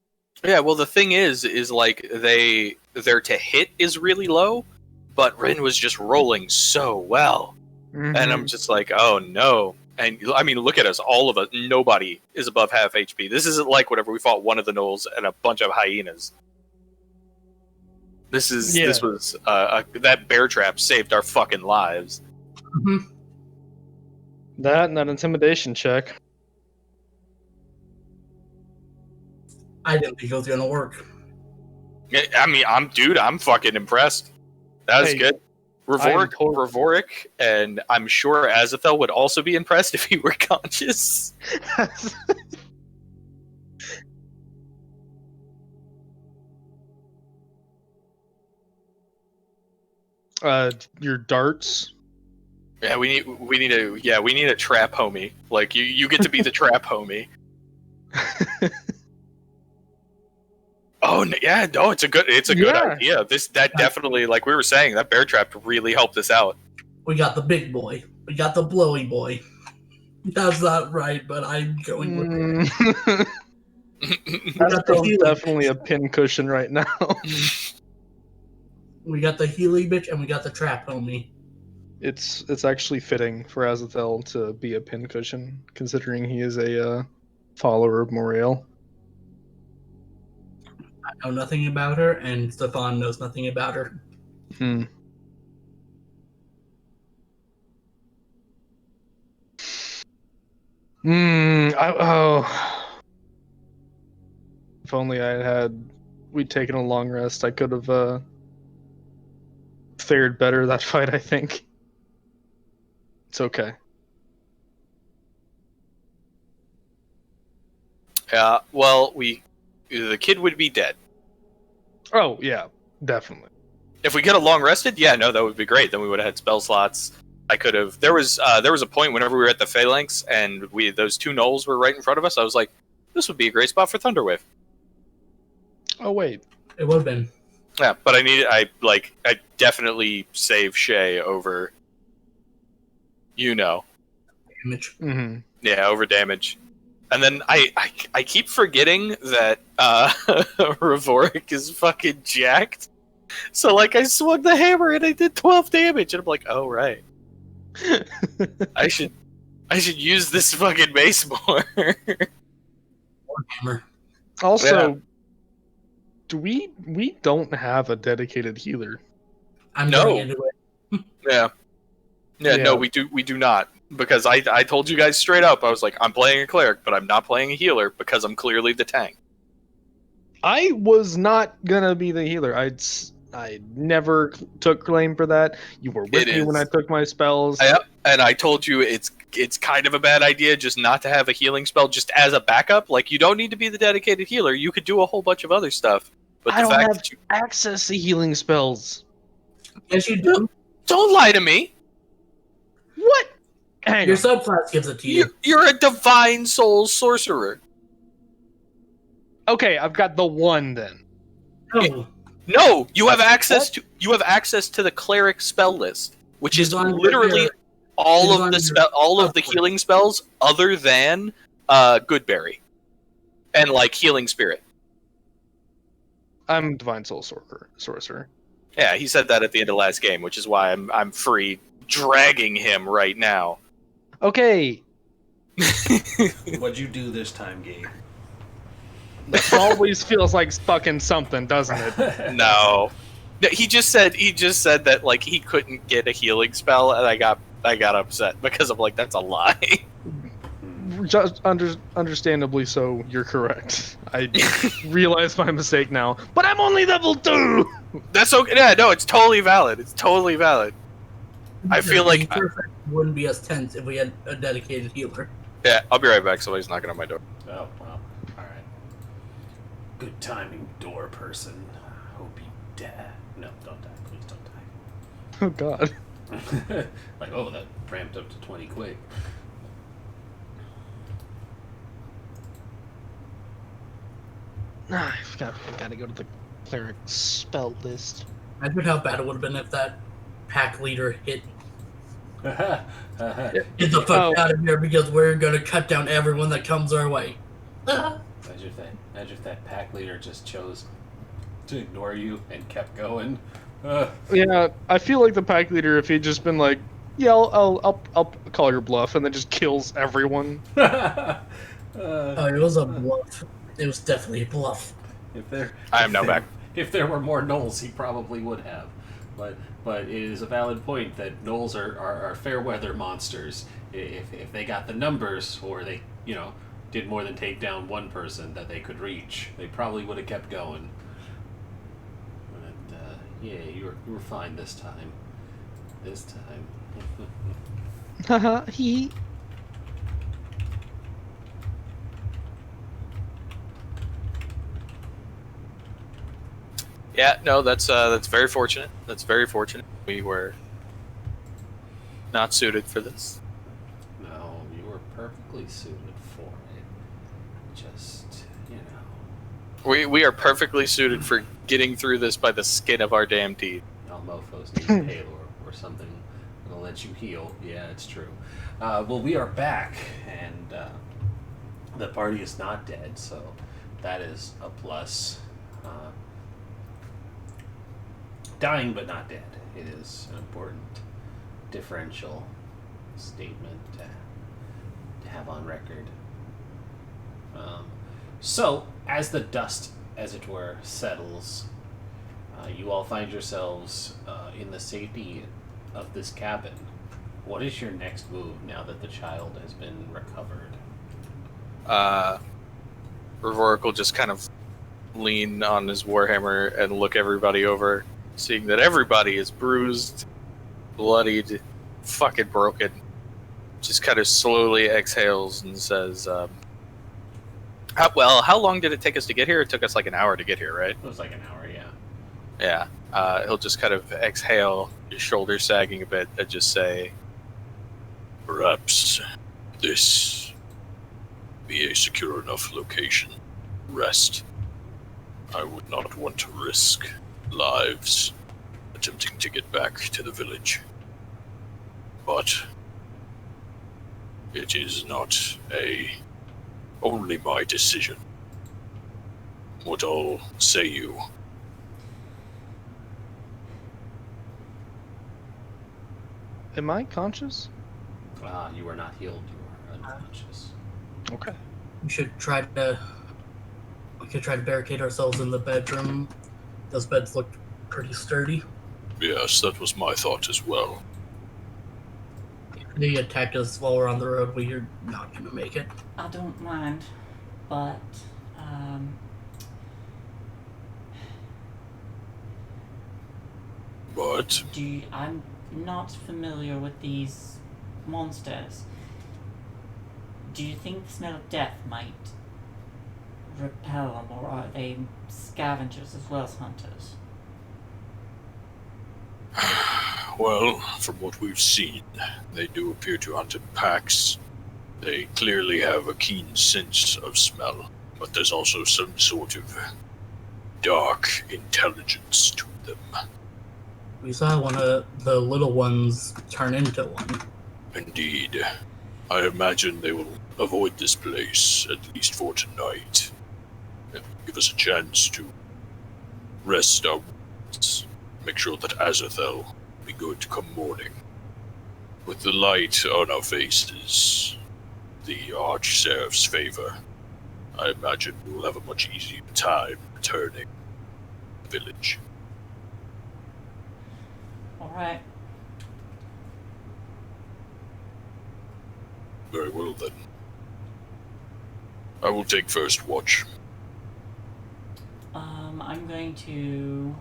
Yeah, well, the thing is like their to hit is really low, but Rin was just rolling so well, and I'm just like, oh no. And I mean, look at us, all of us. Nobody is above half HP. This isn't like whenever we fought one of the gnolls and a bunch of hyenas. This was that bear trap saved our fucking lives. That and that intimidation check. I didn't think it was gonna work. I mean, I'm fucking impressed. That was Hey, good. Ravoric, and I'm sure Azathoth would also be impressed if he were conscious. Your darts. Yeah, we need a trap homie. Like you get to be the trap homie. It's a good idea. That definitely, like we were saying, that bear trap really helped us out. We got the big boy. We got the blowy boy. That's not right, but I'm going with it. That's definitely a pin cushion right now. We got the Healy bitch and we got the trap homie. It's actually fitting for Azathoth to be a pin cushion, considering he is a follower of Moriel. I know nothing about her, and Stefan knows nothing about her. If only we'd taken a long rest, I could have fared better that fight, I think. It's okay. Yeah, well, the kid would be dead. Oh, yeah, definitely. If we get a long rested, yeah, no, that would be great. Then we would have had spell slots. I could have. There was a point whenever we were at the Phalanx and those 2 gnolls were right in front of us. I was like, this would be a great spot for Thunderwave. Oh wait, it would have been. Yeah, but I definitely save Shay over. Damage. Mm-hmm. Yeah, over damage. And then I keep forgetting that Ravoric is fucking jacked. So like I swung the hammer and I did 12 damage and I'm like, oh right. I should use this fucking mace more. Hammer. Also, we don't have a dedicated healer. I'm going into it. Yeah, no, we do not. Because I told you guys straight up, I was like, I'm playing a cleric, but I'm not playing a healer because I'm clearly the tank. I was not gonna be the healer. I never took claim for that. You were with me when I took my spells. Yep, and I told you it's kind of a bad idea just not to have a healing spell just as a backup. Like, you don't need to be the dedicated healer. You could do a whole bunch of other stuff. But I don't have access to healing spells. Yes, you do. Don't lie to me. What? Your subclass gives it to you. You're a divine soul sorcerer. Okay, I've got the one then. Oh. No, you have access to the cleric spell list, which is literally all of the healing spells other than Goodberry and like healing spirit. I'm Divine Soul Sorcerer. Yeah, he said that at the end of last game, which is why I'm free dragging him right now. Okay. What'd you do this time, Gabe? That always feels like fucking something, doesn't it? No, he just said that like he couldn't get a healing spell, and I got upset because I'm like, that's a lie. Just understandably so, you're correct. I realize my mistake now, but I'm only level 2. That's okay. Yeah, no, it's totally valid. It's totally valid. I feel like perfect wouldn't be as tense if we had a dedicated healer. Yeah, I'll be right back. Somebody's knocking on my door. Oh, well, alright. Good timing, door person. Hope you die. No, don't die. Please don't die. Oh god. Like, oh, that ramped up to 20 quick. I forgot we gotta go to the cleric spell list. Imagine how bad it would have been if that pack leader hit. Get the fuck out of here because we're gonna cut down everyone that comes our way. Imagine if that pack leader just chose to ignore you and kept going. Yeah, I feel like the pack leader, if he'd just been like, yeah, I'll call your bluff, and then just kills everyone. Oh, it was a bluff. It was definitely a bluff. I am now back. If there were more gnolls, he probably would have. But it is a valid point that gnolls are fair weather monsters. If they got the numbers, or they did more than take down one person that they could reach, they probably would have kept going. But yeah, you were fine this time. This time. Haha, he. Yeah, no, that's very fortunate. That's very fortunate. We were not suited for this. No, you were perfectly suited for it. Just, We are perfectly suited for getting through this by the skin of our damn teeth. Y'all mofos need a pale or something that'll let you heal. Yeah, it's true. Well, we are back, and the party is not dead, so that is a plus. Dying but not dead. It is an important differential statement to have on record. So, as the dust, as it were, settles, you all find yourselves in the safety of this cabin. What is your next move now that the child has been recovered? Rorik will just kind of lean on his warhammer and look everybody over, seeing that everybody is bruised, bloodied, fucking broken. Just kind of slowly exhales and says, how long did it take us to get here? It took us like an hour to get here, right? It was like an hour, yeah. Yeah. He'll just kind of exhale, his shoulders sagging a bit, and just say, perhaps this be a secure enough location. Rest. I would not want to risk lives attempting to get back to the village. But it is not only my decision. What all say you? Am I conscious? You are not healed, you are unconscious. Okay. We could try to barricade ourselves in the bedroom. Those beds look pretty sturdy. Yes, that was my thought as well. If they attacked us while we're on the road, we're not going to make it. I don't mind, but But I'm not familiar with these monsters. Do you think the smell of death might repel them, or are they scavengers as well as hunters? well, from what we've seen, they do appear to hunt in packs. They clearly have a keen sense of smell, but there's also some sort of dark intelligence to them. We saw one of the little ones turn into one. Indeed. I imagine they will avoid this place, at least for tonight. And give us a chance to rest our wounds. Make sure that Azathoth will be good come morning. With the light on our faces, the Arch-Seraph's favor, I imagine we will have a much easier time returning to the village. Alright. Very well then. I will take first watch. I'm going to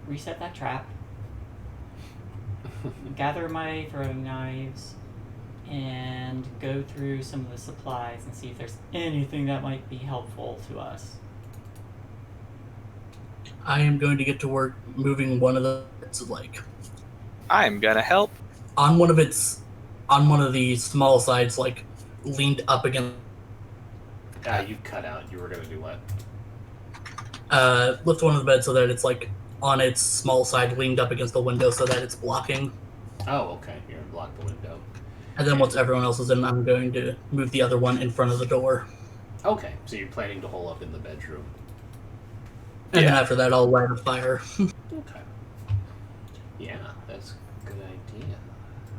reset that trap, gather my throwing knives, and go through some of the supplies and see if there's anything that might be helpful to us. I am going to get to work moving one of the I'm gonna help. on one of the small sides, leaned up against. You cut out. You were gonna do what? Lift one of the beds so that it's on its small side, leaned up against the window so that it's blocking. Oh, okay. You're gonna block the window. And then once everyone else is in, I'm going to move the other one in front of the door. Okay, so you're planning to hole up in the bedroom. And then Yeah. after that, I'll light a fire. Okay. Yeah, that's a good idea.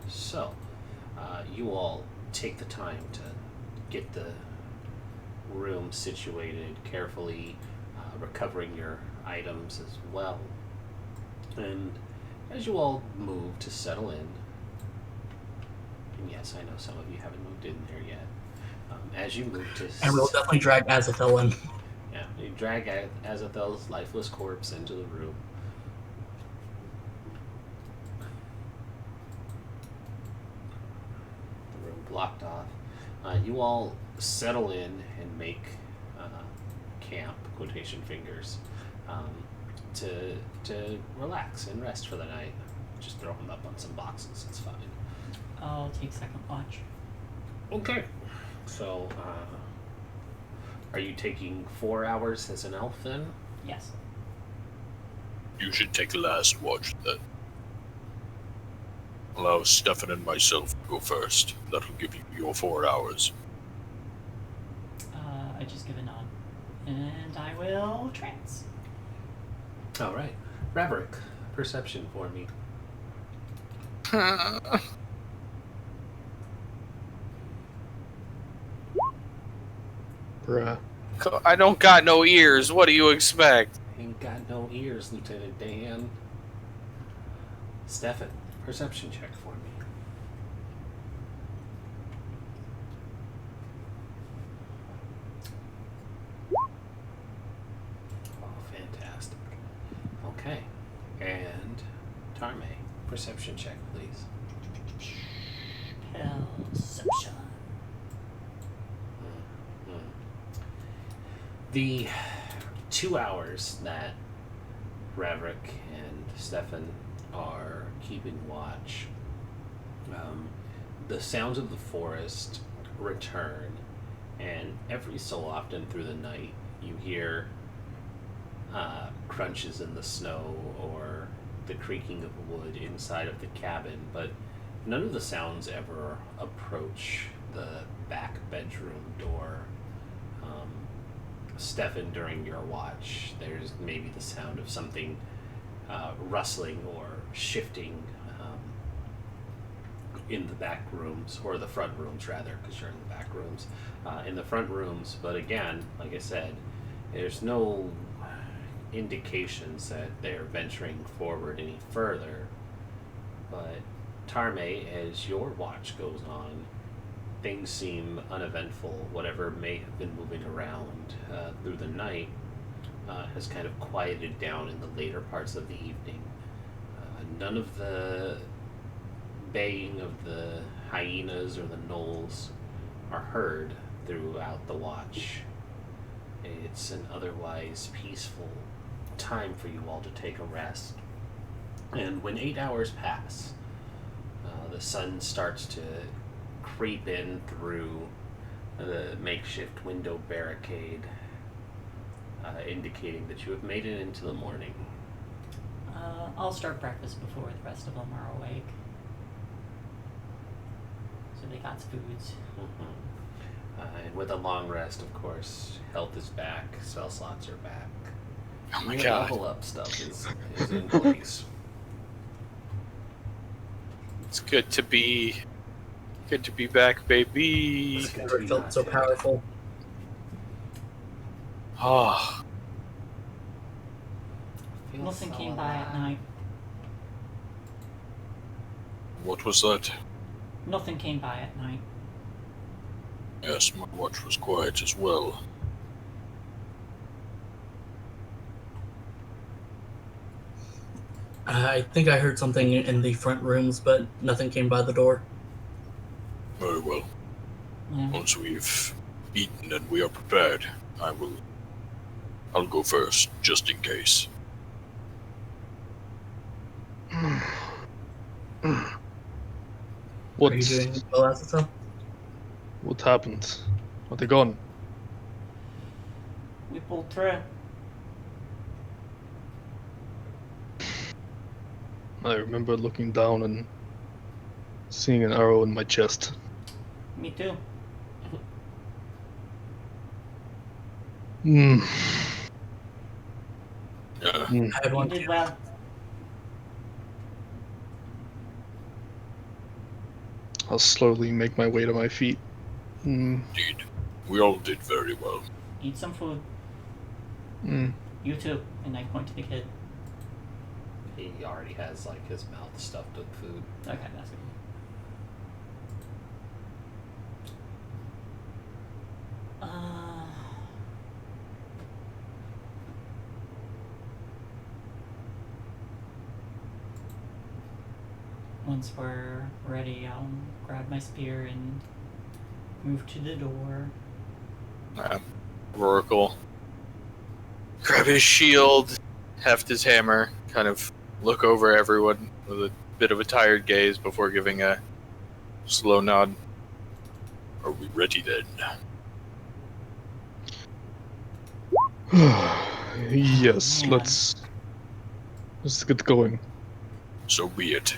So, you all take the time to get the room situated carefully, recovering your items as well. And as you all move to settle in, and yes, I know some of you haven't moved in there yet. As you move to, And we'll definitely drag Azathoth in. yeah, you drag Azathel's lifeless corpse into the room. The room blocked off. You all settle in and make camp, quotation fingers, to relax and rest for the night. Just throw them up on some boxes, it's fine. I'll take second watch. Okay. So, are you taking 4 hours as an elf then? Yes. You should take the last watch then. Allow Stefan and myself to go first. That'll give you your 4 hours. I just give a nod. And I will trance. Alright. Raverick, perception for me. Bruh. I don't got no ears. What do you expect? Ain't got no ears, Lieutenant Dan. Stefan, perception check for me. Oh, fantastic. Okay. And Tarme, perception check, please. Perception. The 2 hours that Raverick and Stefan are keeping watch, the sounds of the forest return, and every so often through the night you hear crunches in the snow or the creaking of wood inside of the cabin, but none of the sounds ever approach the back bedroom door. Stefan, during your watch, there's maybe the sound of something rustling or shifting in the back rooms, or the front rooms rather, because you're in the back rooms. In the front rooms, but again, like I said, there's no indications that they're venturing forward any further. But Tarme, as your watch goes on, things seem uneventful. Whatever may have been moving around through the night has kind of quieted down in the later parts of the evening. None of the baying of the hyenas or the gnolls are heard throughout the watch. It's an otherwise peaceful time for you all to take a rest. And when 8 hours pass, the sun starts to creep in through the makeshift window barricade. indicating that you have made it into the morning. I'll start breakfast before the rest of them are awake. So they got foods. And with a long rest, of course, health is back, spell slots are back. Oh my Your god. level up stuff is in place. It's good to be back, baby. It's good to Never be felt not so dead. powerful. Oh, Feels Nothing so came by at alive. night. What was that? Nothing came by at night. Yes, my watch was quiet as well. I think I heard something in the front rooms, but nothing came by the door. Very well. Yeah. Once we've eaten and we are prepared, I'll go first, just in case. Are What you doing well, Asasa? what happened? Are they gone? We pulled through. I remember looking down and seeing an arrow in my chest. Me too. Hmm. Yeah, I had You one did too. well. I'll slowly make my way to my feet. indeed. We all did very well. Eat some food. Mm. You too. And I point to the kid. He already has like his mouth stuffed with food. Okay, that's good. Once we're ready, I'll grab my spear and move to the door. Oracle. Grab his shield, heft his hammer, kind of look over everyone with a bit of a tired gaze before giving a slow nod. Are we ready then? Yes, Man. let's get going. So be it.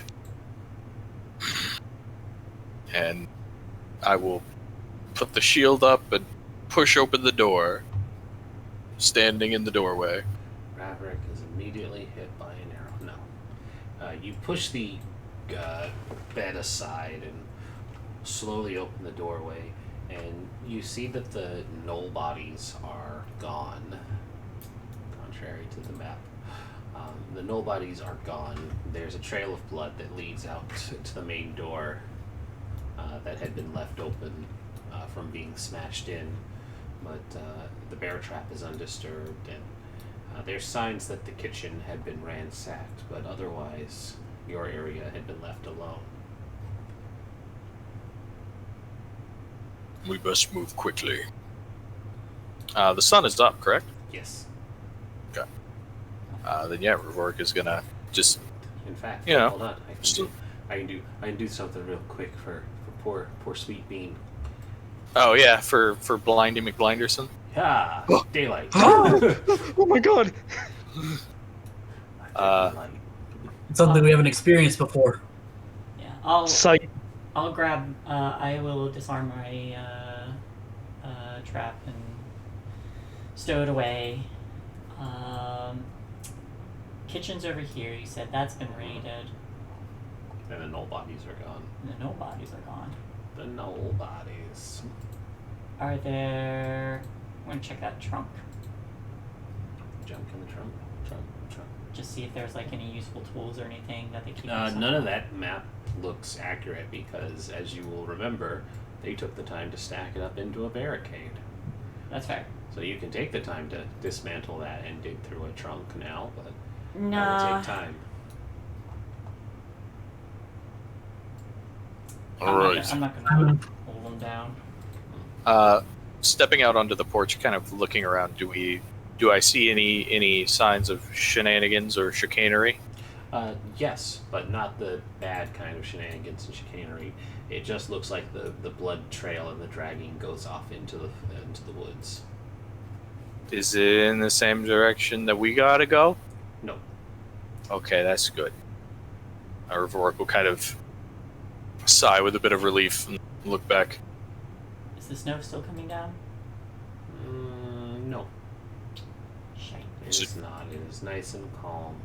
And I will put the shield up and push open the door, standing in the doorway. Raverick is immediately hit by an arrow. No. You push the bed aside and slowly open the doorway, and you see that the gnoll bodies are gone. Contrary to the map. The gnoll bodies are gone. There's a trail of blood that leads out to the main door that had been left open from being smashed in. But the bear trap is undisturbed, and there's signs that the kitchen had been ransacked, but otherwise your area had been left alone. We best move quickly. The sun is up, correct? Yes. Then yeah, Revork is gonna just In fact, You know, hold on. still- I can do something real quick for poor sweet bean. oh yeah for Blindy McBlinderson. Yeah, daylight. Oh my god! Daylight. It's something we haven't experienced before. Yeah, I'll Sight. grab. I will disarm my trap and stow it away. Kitchen's over here. You said that's been raided. And the gnoll bodies are gone. The no bodies are gone. The gnoll bodies. Are there? I'm gonna check that trunk. Junk in the trunk. Trunk. Just see if there's like any useful tools or anything that they keep. None of that map looks accurate because, as you will remember, they took the time to stack it up into a barricade. That's fair. So you can take the time to dismantle that and dig through a trunk now, but that Nah. will take time. Alright. I'm not gonna hold them down. Stepping out onto the porch, kind of looking around. Do I see any signs of shenanigans or chicanery? Yes, but not the bad kind of shenanigans and chicanery. It just looks like the blood trail and the dragging goes off into the woods. Is it in the same direction that we gotta go? No. Okay, that's good. Rivork will kind of sigh with a bit of relief and look back. Is the snow still coming down? No. Shite. It is not. It is nice and calm.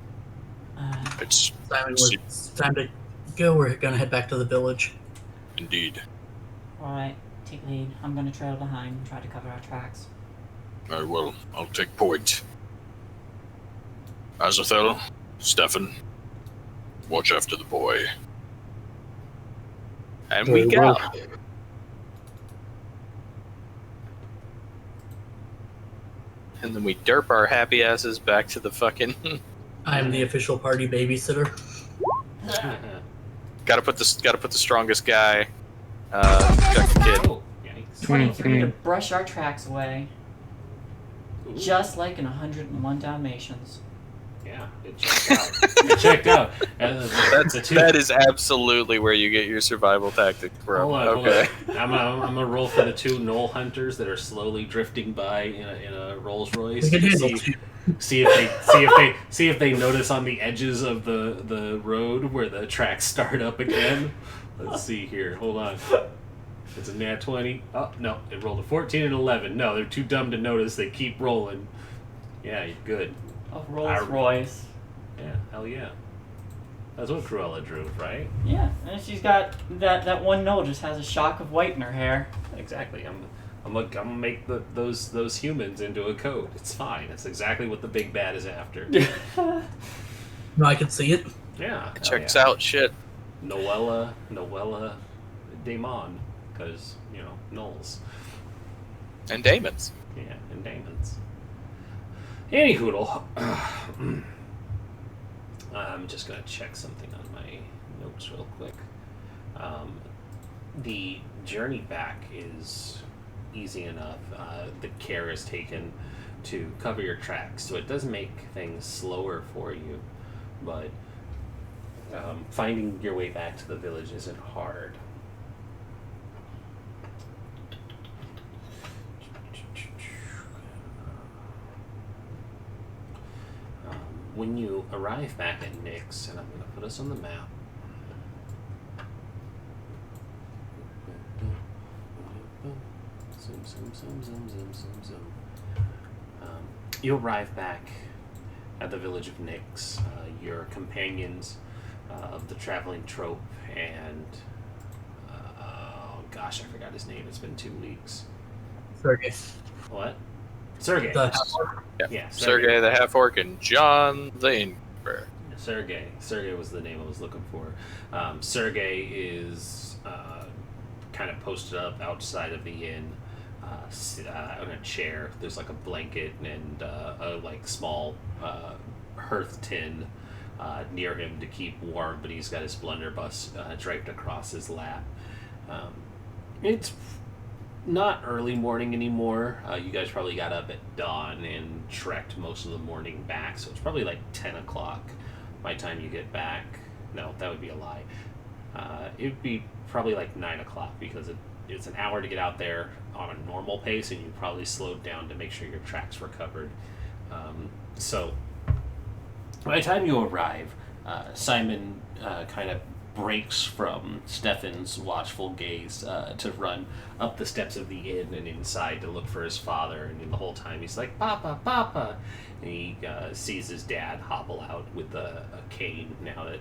It's Simon, it's time to go. We're gonna head back to the village. indeed. Alright, take lead. I'm gonna trail behind and try to cover our tracks. Very well. I'll take point. Azathoth, Stefan, watch after the boy. And we go. And then we derp our happy asses back to the fucking... I'm the official party babysitter. gotta put the strongest guy. Protect the kid. Oh, yikes. 23 to brush our tracks away. Just like in 101 Dalmatians. Yeah, it checked out. It checked out. That is absolutely where you get your survival tactic from. Hold on, okay. hold on. I'm gonna roll for the 2 knoll hunters that are slowly drifting by in a Rolls Royce. We can handle two. See if they notice on the edges of the road where the tracks start up again. Let's see here. Hold on. It's a nat 20. Oh no, it rolled a 14 and 11. No, they're too dumb to notice. They keep rolling. Yeah, you're good. Oh, Rolls Royce. Yeah, hell yeah. That's what Cruella drew, right? Yeah, and she's got that one knoll just has a shock of white in her hair. Exactly. I'm gonna make those humans into a coat. It's fine. It's exactly what the big bad is after. No, I can see it. Yeah. Checks out shit. Noella Damon, because Knowles. And Damon's. Yeah, and Damon's. Anyhoodle. I'm just gonna check something on my notes real quick. The journey back is easy enough. The care is taken to cover your tracks, so it does make things slower for you, but finding your way back to the village isn't hard. When you arrive back at Nyx, and I'm going to put us on the map. Zoom. You arrive back at the village of Nyx. Your companions of the traveling trope and oh gosh, I forgot his name. It's been 2 weeks. Sergey. What? Sergey. Yeah, Sergey the half-orc and John the Innkeeper. Sergey was the name I was looking for. Sergey is kind of posted up outside of the inn on a chair. There's like a blanket and a like small hearth tin near him to keep warm, but he's got his blunderbuss draped across his lap. It's not early morning anymore. You guys probably got up at dawn and trekked most of the morning back, so it's probably like 10 o'clock by the time you get back. No, that would be a lie. It would be probably like 9 o'clock because it's an hour to get out there on a normal pace, and you probably slowed down to make sure your tracks were covered. So by the time you arrive, Simon kind of breaks from Stefan's watchful gaze to run up the steps of the inn and inside to look for his father, and the whole time he's like, "Papa, Papa!" And he sees his dad hobble out with a cane now that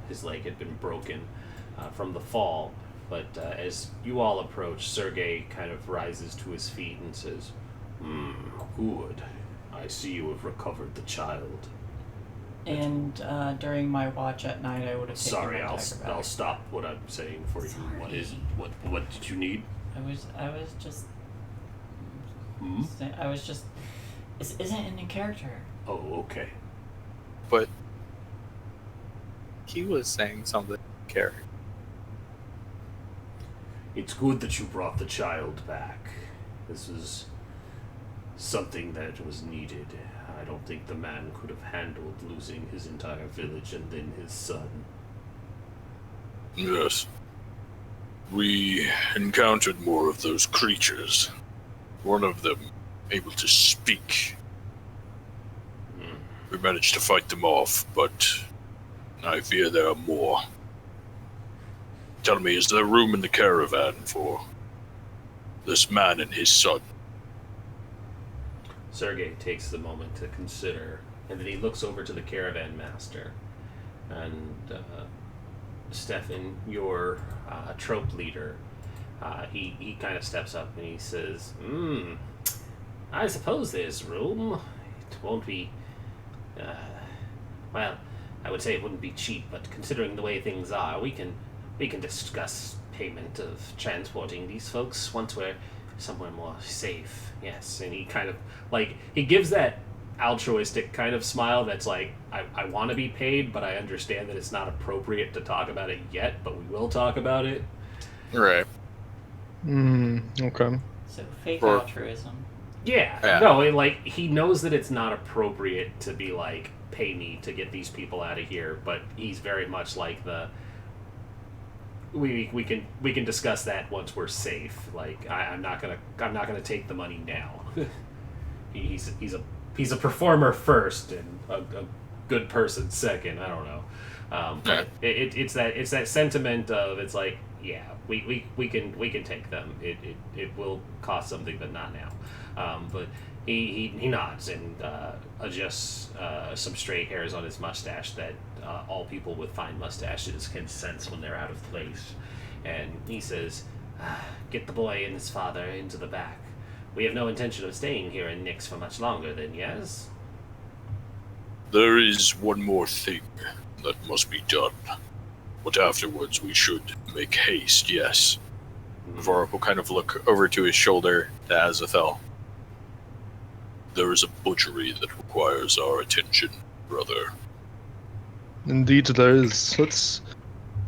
his leg had been broken from the fall. But as you all approach, Sergey kind of rises to his feet and says, "Good. I see you have recovered the child." And during my watch at night, I would have taken Sorry, my I'll dagger back. I'll stop what I'm saying for you. What did you need? I was just. Hmm? I was just. This isn't in character. Oh, okay. But he was saying something character. It's good that you brought the child back. This is something that was needed. I don't think the man could have handled losing his entire village and then his son. Yes. We encountered more of those creatures. One of them able to speak. We managed to fight them off, but I fear there are more. Tell me, is there room in the caravan for this man and his son? Sergei takes the moment to consider, and then he looks over to the caravan master. And Stefan, your trope leader, he kind of steps up and he says, I suppose there's room. It won't be, well, I would say it wouldn't be cheap, but considering the way things are, we can discuss payment of transporting these folks once we're somewhere more safe. Yes. And he kind of, like, he gives that altruistic kind of smile that's like, I want to be paid, but I understand that it's not appropriate to talk about it yet, but we will talk about it. Right. Okay. So fake Or- altruism. Yeah. No, like, he knows that it's not appropriate to be like, pay me to get these people out of here, but he's very much like the we can discuss that once we're safe. Like, I'm not gonna take the money now. he's a performer first and a good person second. I don't know. But it's that sentiment of, it's like, yeah, we can take them. It will cost something, but not now. But he nods and adjusts some stray hairs on his mustache that all people with fine mustaches can sense when they're out of place. And he says, get the boy and his father into the back. We have no intention of staying here in Nix for much longer then, yes? There is one more thing that must be done. But afterwards we should make haste, yes. Vorak will kind of look over to his shoulder to Azathoth. There is a butchery that requires our attention, brother. Indeed, there is. Let's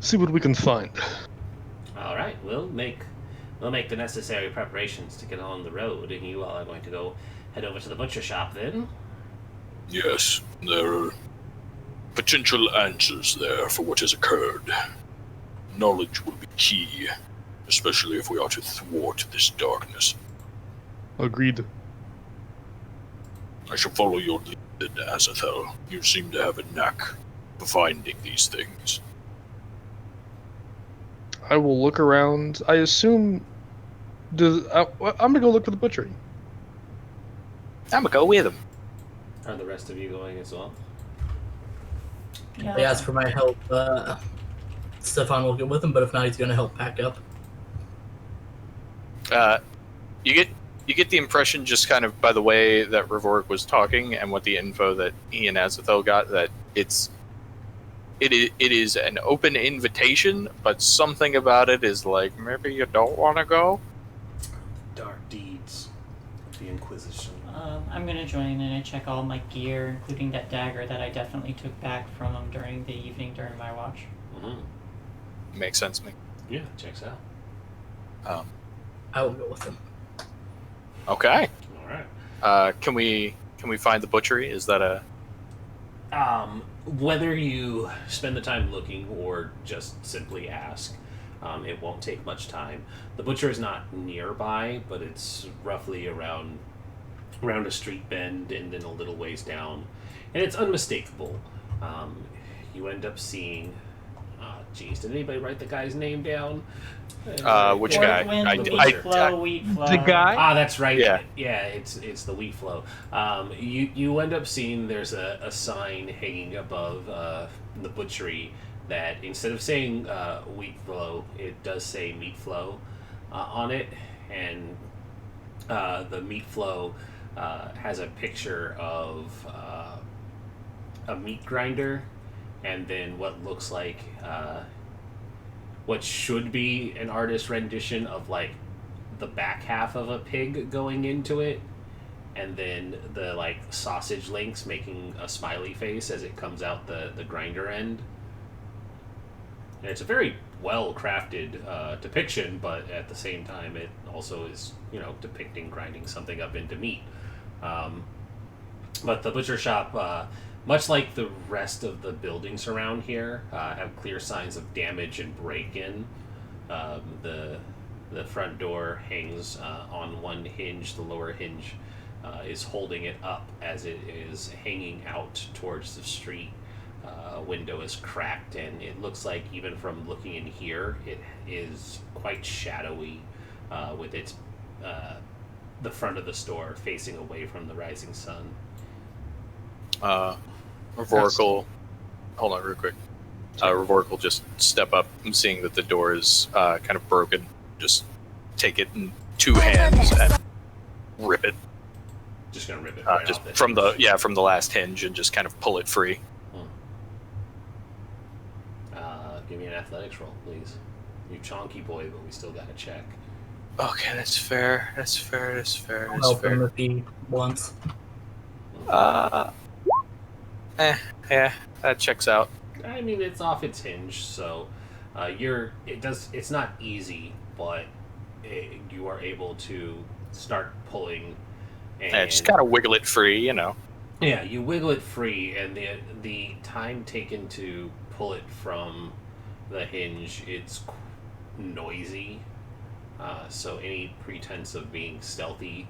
see what we can find. All right, we'll make the necessary preparations to get on the road, and you all are going to go head over to the butcher shop then. Yes, there are potential answers there for what has occurred. Knowledge will be key, especially if we are to thwart this darkness. Agreed. I shall follow your lead, Azathoth. You seem to have a knack for finding these things. I will look around. I assume. I'm gonna go look for the butchery. I'm gonna go with him. Are the rest of you going as well? Yeah. They ask for my help. Stefan will get with him, but if not, he's going to help pack up. You get the impression, just kind of by the way that Revorik was talking and what the info that he and Azathoth got, that it is an open invitation, but something about it is like, maybe you don't want to go. Dark deeds of the Inquisition. I'm gonna join and I check all my gear, including that dagger that I definitely took back from him during the evening during my watch. Mm-hmm. Makes sense to me. Yeah, checks out. I will go with him. Okay. All right. Can we find the butchery? Is that a... Whether you spend the time looking or just simply ask, it won't take much time. The butcher is not nearby, but it's roughly around a street bend and then a little ways down, and it's unmistakable. You end up seeing, did anybody write the guy's name down? Which guy? Wheat flow. The guy? That's right. Yeah. It's the wheat flow. You end up seeing there's a sign hanging above the butchery that instead of saying wheat flow, it does say meat flow on it, and the meat flow has a picture of a meat grinder, and then what looks like what should be an artist rendition of like the back half of a pig going into it, and then the like sausage links making a smiley face as it comes out the grinder end. And it's a very well crafted depiction, but at the same time it also is, depicting grinding something up into meat. But the butcher shop, much like the rest of the buildings around here, have clear signs of damage and break-in. The front door hangs on one hinge. The lower hinge is holding it up as it is hanging out towards the street. Window is cracked, and it looks like even from looking in here, it is quite shadowy, with its the front of the store facing away from the rising sun. Revork will hold on real quick. Revork will just step up, and seeing that the door is kind of broken, just take it in 2 hands and rip it. Just gonna rip it right just off the from hinge. from the last hinge, and just kind of pull it free. Give me an athletics roll, please. You chonky boy, but we still got to check. Okay, that's fair. That's fair. That's fair. That's Help him fair. if he wants. Yeah, that checks out. I mean, it's off its hinge, so it's not easy, but you are able to start pulling. And Yeah, just kind of wiggle it free, you know. yeah, you wiggle it free, and the time taken to pull it from the hinge, it's noisy. So any pretense of being stealthy,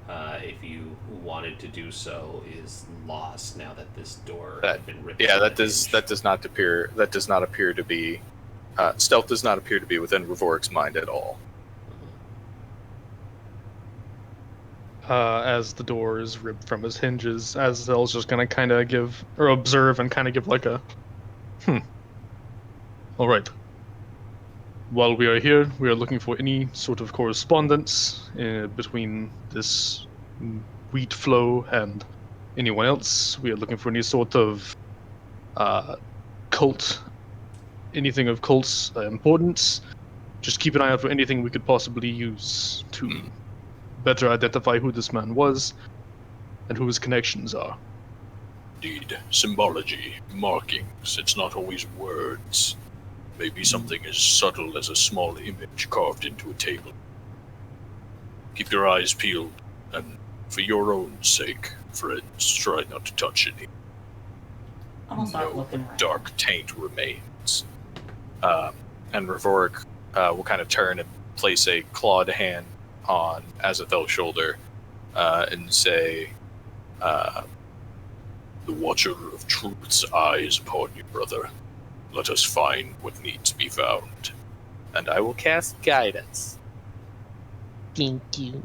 if you wanted to do so, is lost now that this door has been ripped. Yeah, from that the does hinge. not appear to be stealth does not appear to be within Revork's mind at all. As the door is ripped from his hinges, Azazel's just gonna kind of give, or observe and kind of give like a, All right. While we are here, we are looking for any sort of correspondence between this wheat flow and anyone else. We are looking for any sort of cult, anything of cult's importance. Just keep an eye out for anything we could possibly use to better identify who this man was and who his connections are. Indeed, symbology, markings, it's not always words. Maybe something as subtle as a small image carved into a table. Keep your eyes peeled, and for your own sake, friends, try not to touch any. I'm gonna start No looking around. dark taint remains. And Revork will kind of turn and place a clawed hand on Azathel's shoulder and say, The Watcher of Truth's eye is upon you, brother. Let us find what needs to be found. and I will cast guidance. Thank you.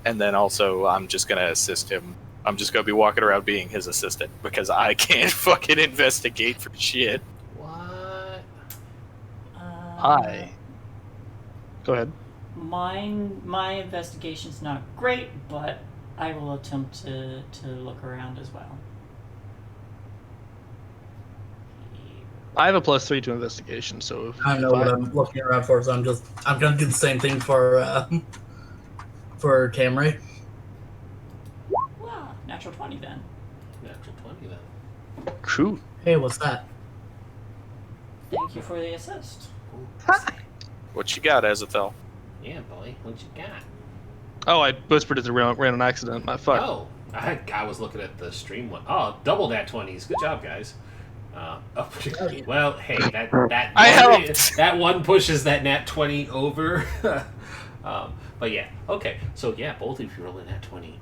And then also, I'm just going to assist him. I'm just going to be walking around being his assistant because I can't fucking investigate for shit. What? Hi. Go ahead. My investigation's not great, but I will attempt to look around as well. I have a +3 to investigation, so if I know what I'm looking around for, so I'm gonna do the same thing for Camry. Wow, natural 20 then. Natural 20 then. Cool. Hey, what's that? Thank you for the assist. What you got, Azathel? Yeah, boy. What you got? Oh, I whispered it ran an accident. My fuck. Oh, I was looking at the stream one. Oh, double nat 20s. Good job, guys. Well, hey, that one pushes that nat 20 over. But yeah, okay. So yeah, both of you roll a nat 20.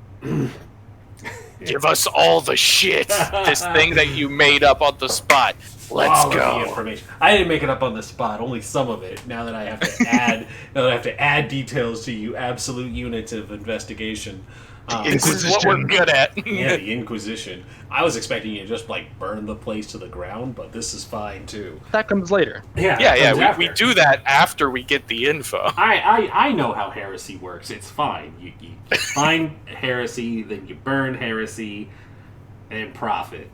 Give us all the shit. This thing that you made up on the spot. Let's All of the go. information. I didn't make it up on the spot. Only some of it. Now that I have to add, details to you, absolute units of investigation. This is what we're good at. Yeah, the Inquisition. I was expecting you to just burn the place to the ground, but this is fine too. That comes later. Yeah, Yeah. We do that after we get the info. I know how heresy works. It's fine. You find heresy, then you burn heresy, and profit.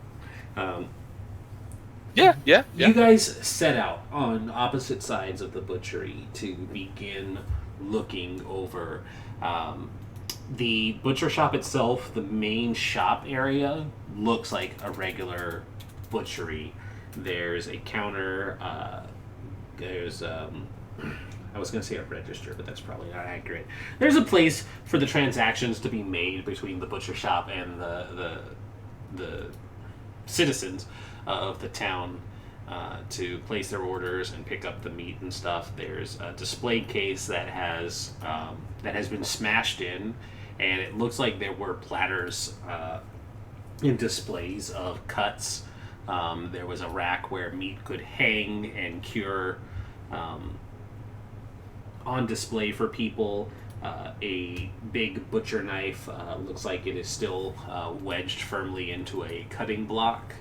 Yeah. You guys set out on opposite sides of the butchery to begin looking over. The butcher shop itself, the main shop area, looks like a regular butchery. There's a counter. There's I was going to say a register, but that's probably not accurate. There's a place for the transactions to be made between the butcher shop and the citizens of the town to place their orders and pick up the meat and stuff. There's a display case that has been smashed in, and it looks like there were platters in displays of cuts. There was a rack where meat could hang and cure on display for people. A big butcher knife looks like it is still wedged firmly into a cutting block.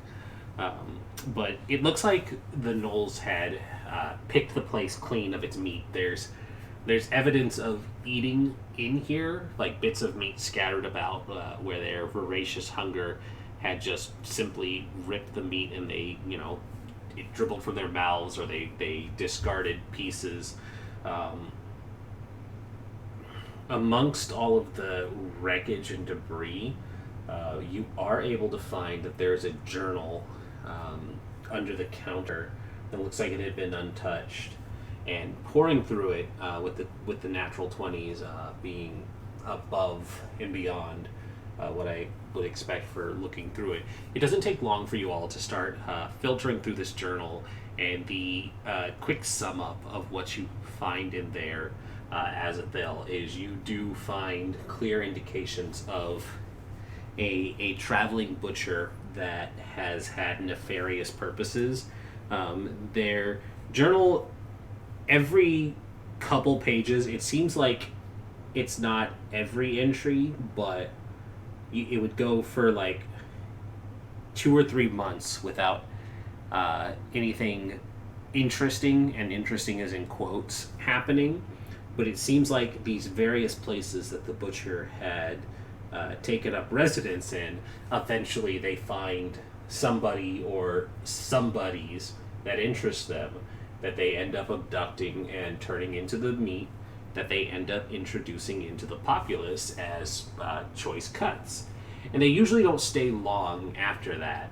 But it looks like the Knolls had picked the place clean of its meat. There's evidence of eating in here, like bits of meat scattered about where their voracious hunger had just simply ripped the meat and they, it dribbled from their mouths, or they discarded pieces. Amongst all of the wreckage and debris, you are able to find that there's a journal under the counter that looks like it had been untouched. And pouring through it with the natural 20s being above and beyond what I would expect for looking through it. It doesn't take long for you all to start filtering through this journal, and the quick sum up of what you find in there as a thel is you do find clear indications of a traveling butcher that has had nefarious purposes. Their journal, every couple pages, it seems like it's not every entry, but it would go for like 2 or 3 months without anything interesting, and interesting is in quotes, happening. But it seems like these various places that the butcher had taken up residence in, eventually they find somebody or somebodies that interest them, that they end up abducting and turning into the meat, that they end up introducing into the populace as choice cuts. And they usually don't stay long after that.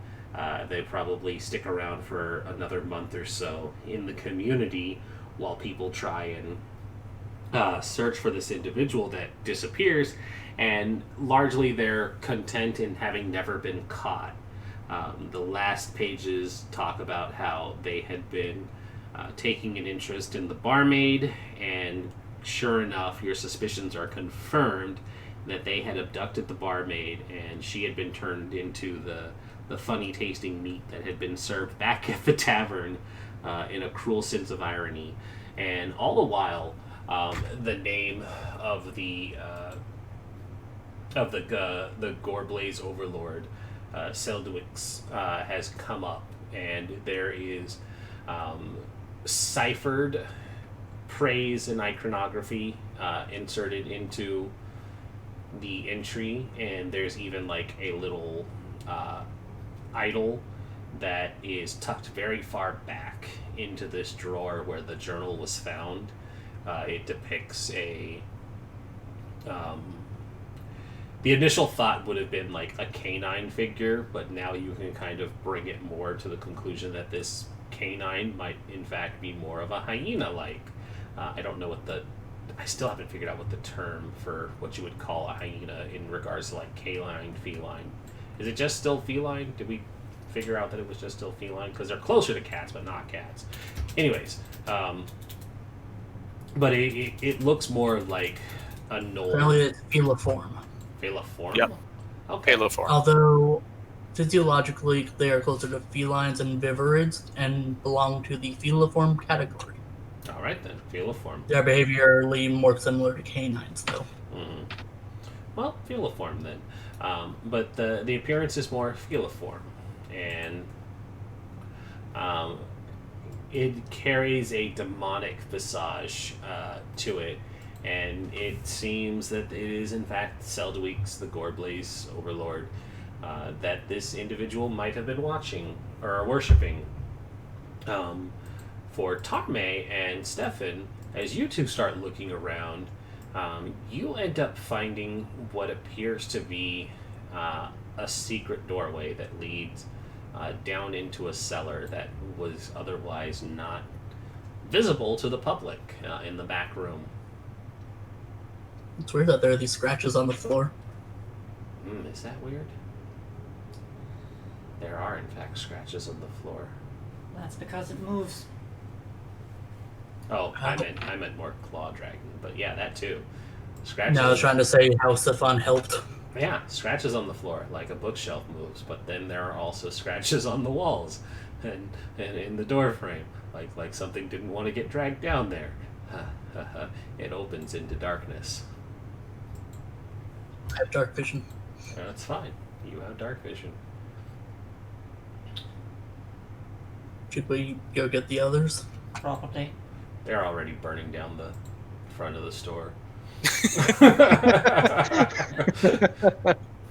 They probably stick around for another month or so in the community while people try and search for this individual that disappears, and largely they're content in having never been caught. The last pages talk about how they had been taking an interest in the barmaid, and sure enough, your suspicions are confirmed that they had abducted the barmaid, and she had been turned into the funny tasting meat that had been served back at the tavern in a cruel sense of irony. And all the while, the name of the Goreblaze overlord, Seldwix, has come up, and there is ciphered praise and iconography inserted into the entry, and there's even like a little idol that is tucked very far back into this drawer where the journal was found. It depicts a the initial thought would have been like a canine figure, but now you can kind of bring it more to the conclusion that this canine might in fact be more of a hyena-like. I don't know I still haven't figured out what the term for what you would call a hyena in regards to like canine, feline. Is it just still feline? Did we figure out that it was just still feline? Because they're closer to cats, but not cats. Anyways, but it looks more like a knoll. Apparently it's feliform. Feliform? Yep. Okay. Haloform. Although physiologically they are closer to felines and viverids and belong to the feliform category. All right then, feliform. They are behaviorally more similar to canines, though. Mm. Well, feliform then. But the appearance is more feliform, and it carries a demonic visage to it, and it seems that it is in fact Seldwix, the Goreblaze overlord, that this individual might have been watching or worshipping. For Tarme and Stefan, as you two start looking around, you end up finding what appears to be a secret doorway that leads down into a cellar that was otherwise not visible to the public in the back room. It's weird that there are these scratches on the floor. Is that weird? There are, in fact, scratches on the floor. That's because it moves. Oh, I meant more claw dragging, but yeah, that too. Scratches. No, I was trying to say how Stefan helped. Yeah, scratches on the floor, like a bookshelf moves, but then there are also scratches on the walls and in the door frame, like something didn't want to get dragged down there. It opens into darkness. I have dark vision. That's fine. You have dark vision. Should we go get the others? Probably. They're already burning down the front of the store.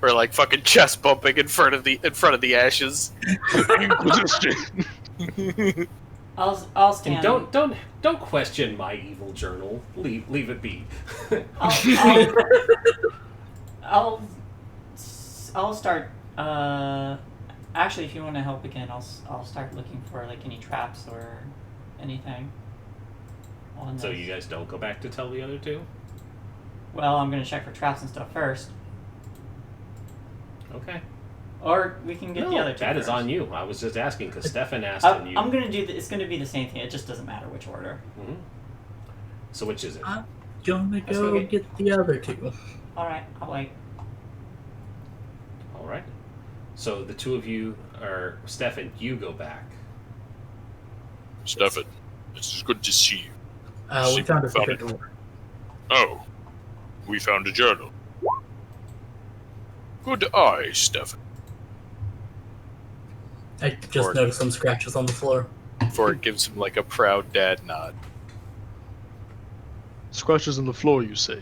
We're like fucking chest bumping in front of the ashes. I'll stand. And don't question my evil journal. Leave it be. I'll start. Actually, if you want to help again, I'll start looking for like any traps or anything. So you guys don't go back to tell the other two? Well, I'm gonna check for traps and stuff first. Okay. Or we can get the other two. That first. is on you. I was just asking because Stefan asked and you. I'm gonna do. It's gonna be the same thing. It just doesn't matter which order. Mm-hmm. So which is it? I'm gonna Let's go go get the other two. All right, I'll wait. All right. So the two of you are Stefan. You go back. Stefan, it's good to see you. We found a secret door. Oh, we found a journal. Good eye, Stefan. I just Or- noticed some scratches on the floor. Before it gives him like a proud dad nod. Scratches on the floor, you say?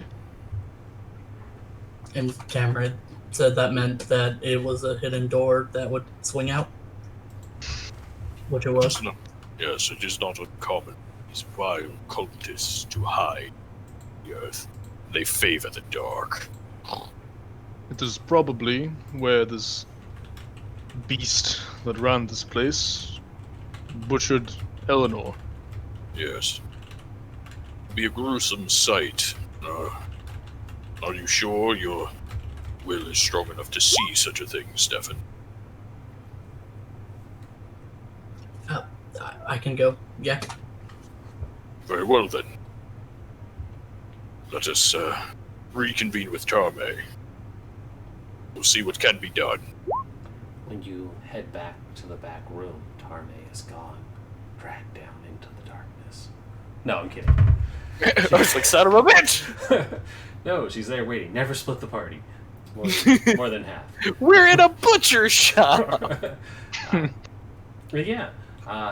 And Cameron said that meant that it was a hidden door that would swing out. Which it was. It's not, yes, it is not uncommon. These vile cultists to hide the earth. They favor the dark. It is probably where this beast that ran this place butchered Eleanor. Yes. Be a gruesome sight. Are you sure your will is strong enough to see such a thing, Stefan? I can go. Yeah. Very well then. Let us reconvene with Tarme. We'll see what can be done. When you head back to the back room, Tarme is gone, dragged down into the darkness. No, I'm kidding. I was like, son of a bitch! No, she's there waiting. Never split the party. More than half. We're in a butcher shop! But yeah,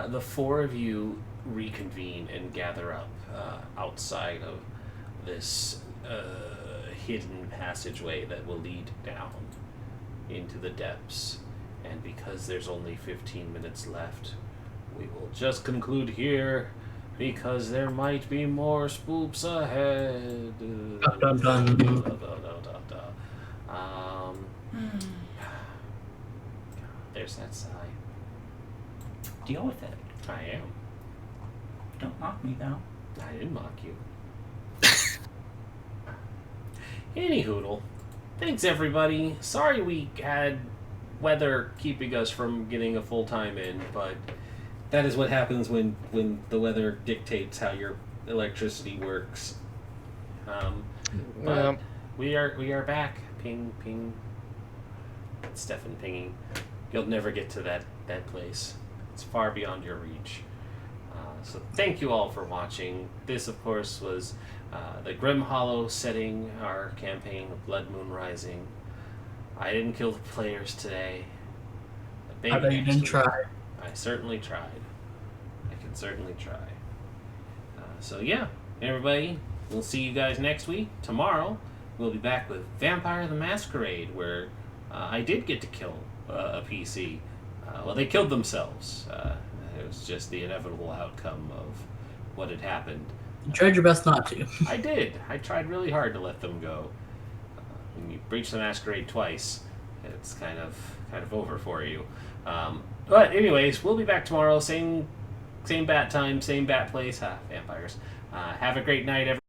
the four of you reconvene and gather up outside of this hidden passageway that will lead down into the depths. And because there's only 15 minutes left, we will just conclude here because there might be more spoops ahead. Dun, dun, dun. There's that sigh. Deal with it. I am. Don't mock me though. I didn't mock you. Anyhoodle. Thanks everybody. Sorry we had weather keeping us from getting a full time in, but that is what happens when the weather dictates how your electricity works. But we are back. Ping ping. Stefan pinging. You'll never get to that place. It's far beyond your reach. So thank you all for watching. This, of course, was the Grim Hallow setting, our campaign of Blood Moon Rising. I didn't kill the players today. I bet you didn't try. I certainly tried. I can certainly try. So yeah, everybody, we'll see you guys next week. Tomorrow, we'll be back with Vampire the Masquerade, where I did get to kill a PC. Well, they killed themselves. It was just the inevitable outcome of what had happened. You tried your best not to. I did. I tried really hard to let them go. When you breach the masquerade twice, it's kind of over for you. But anyways, we'll be back tomorrow. Same bat time, same bat place. Vampires. Have a great night, everyone.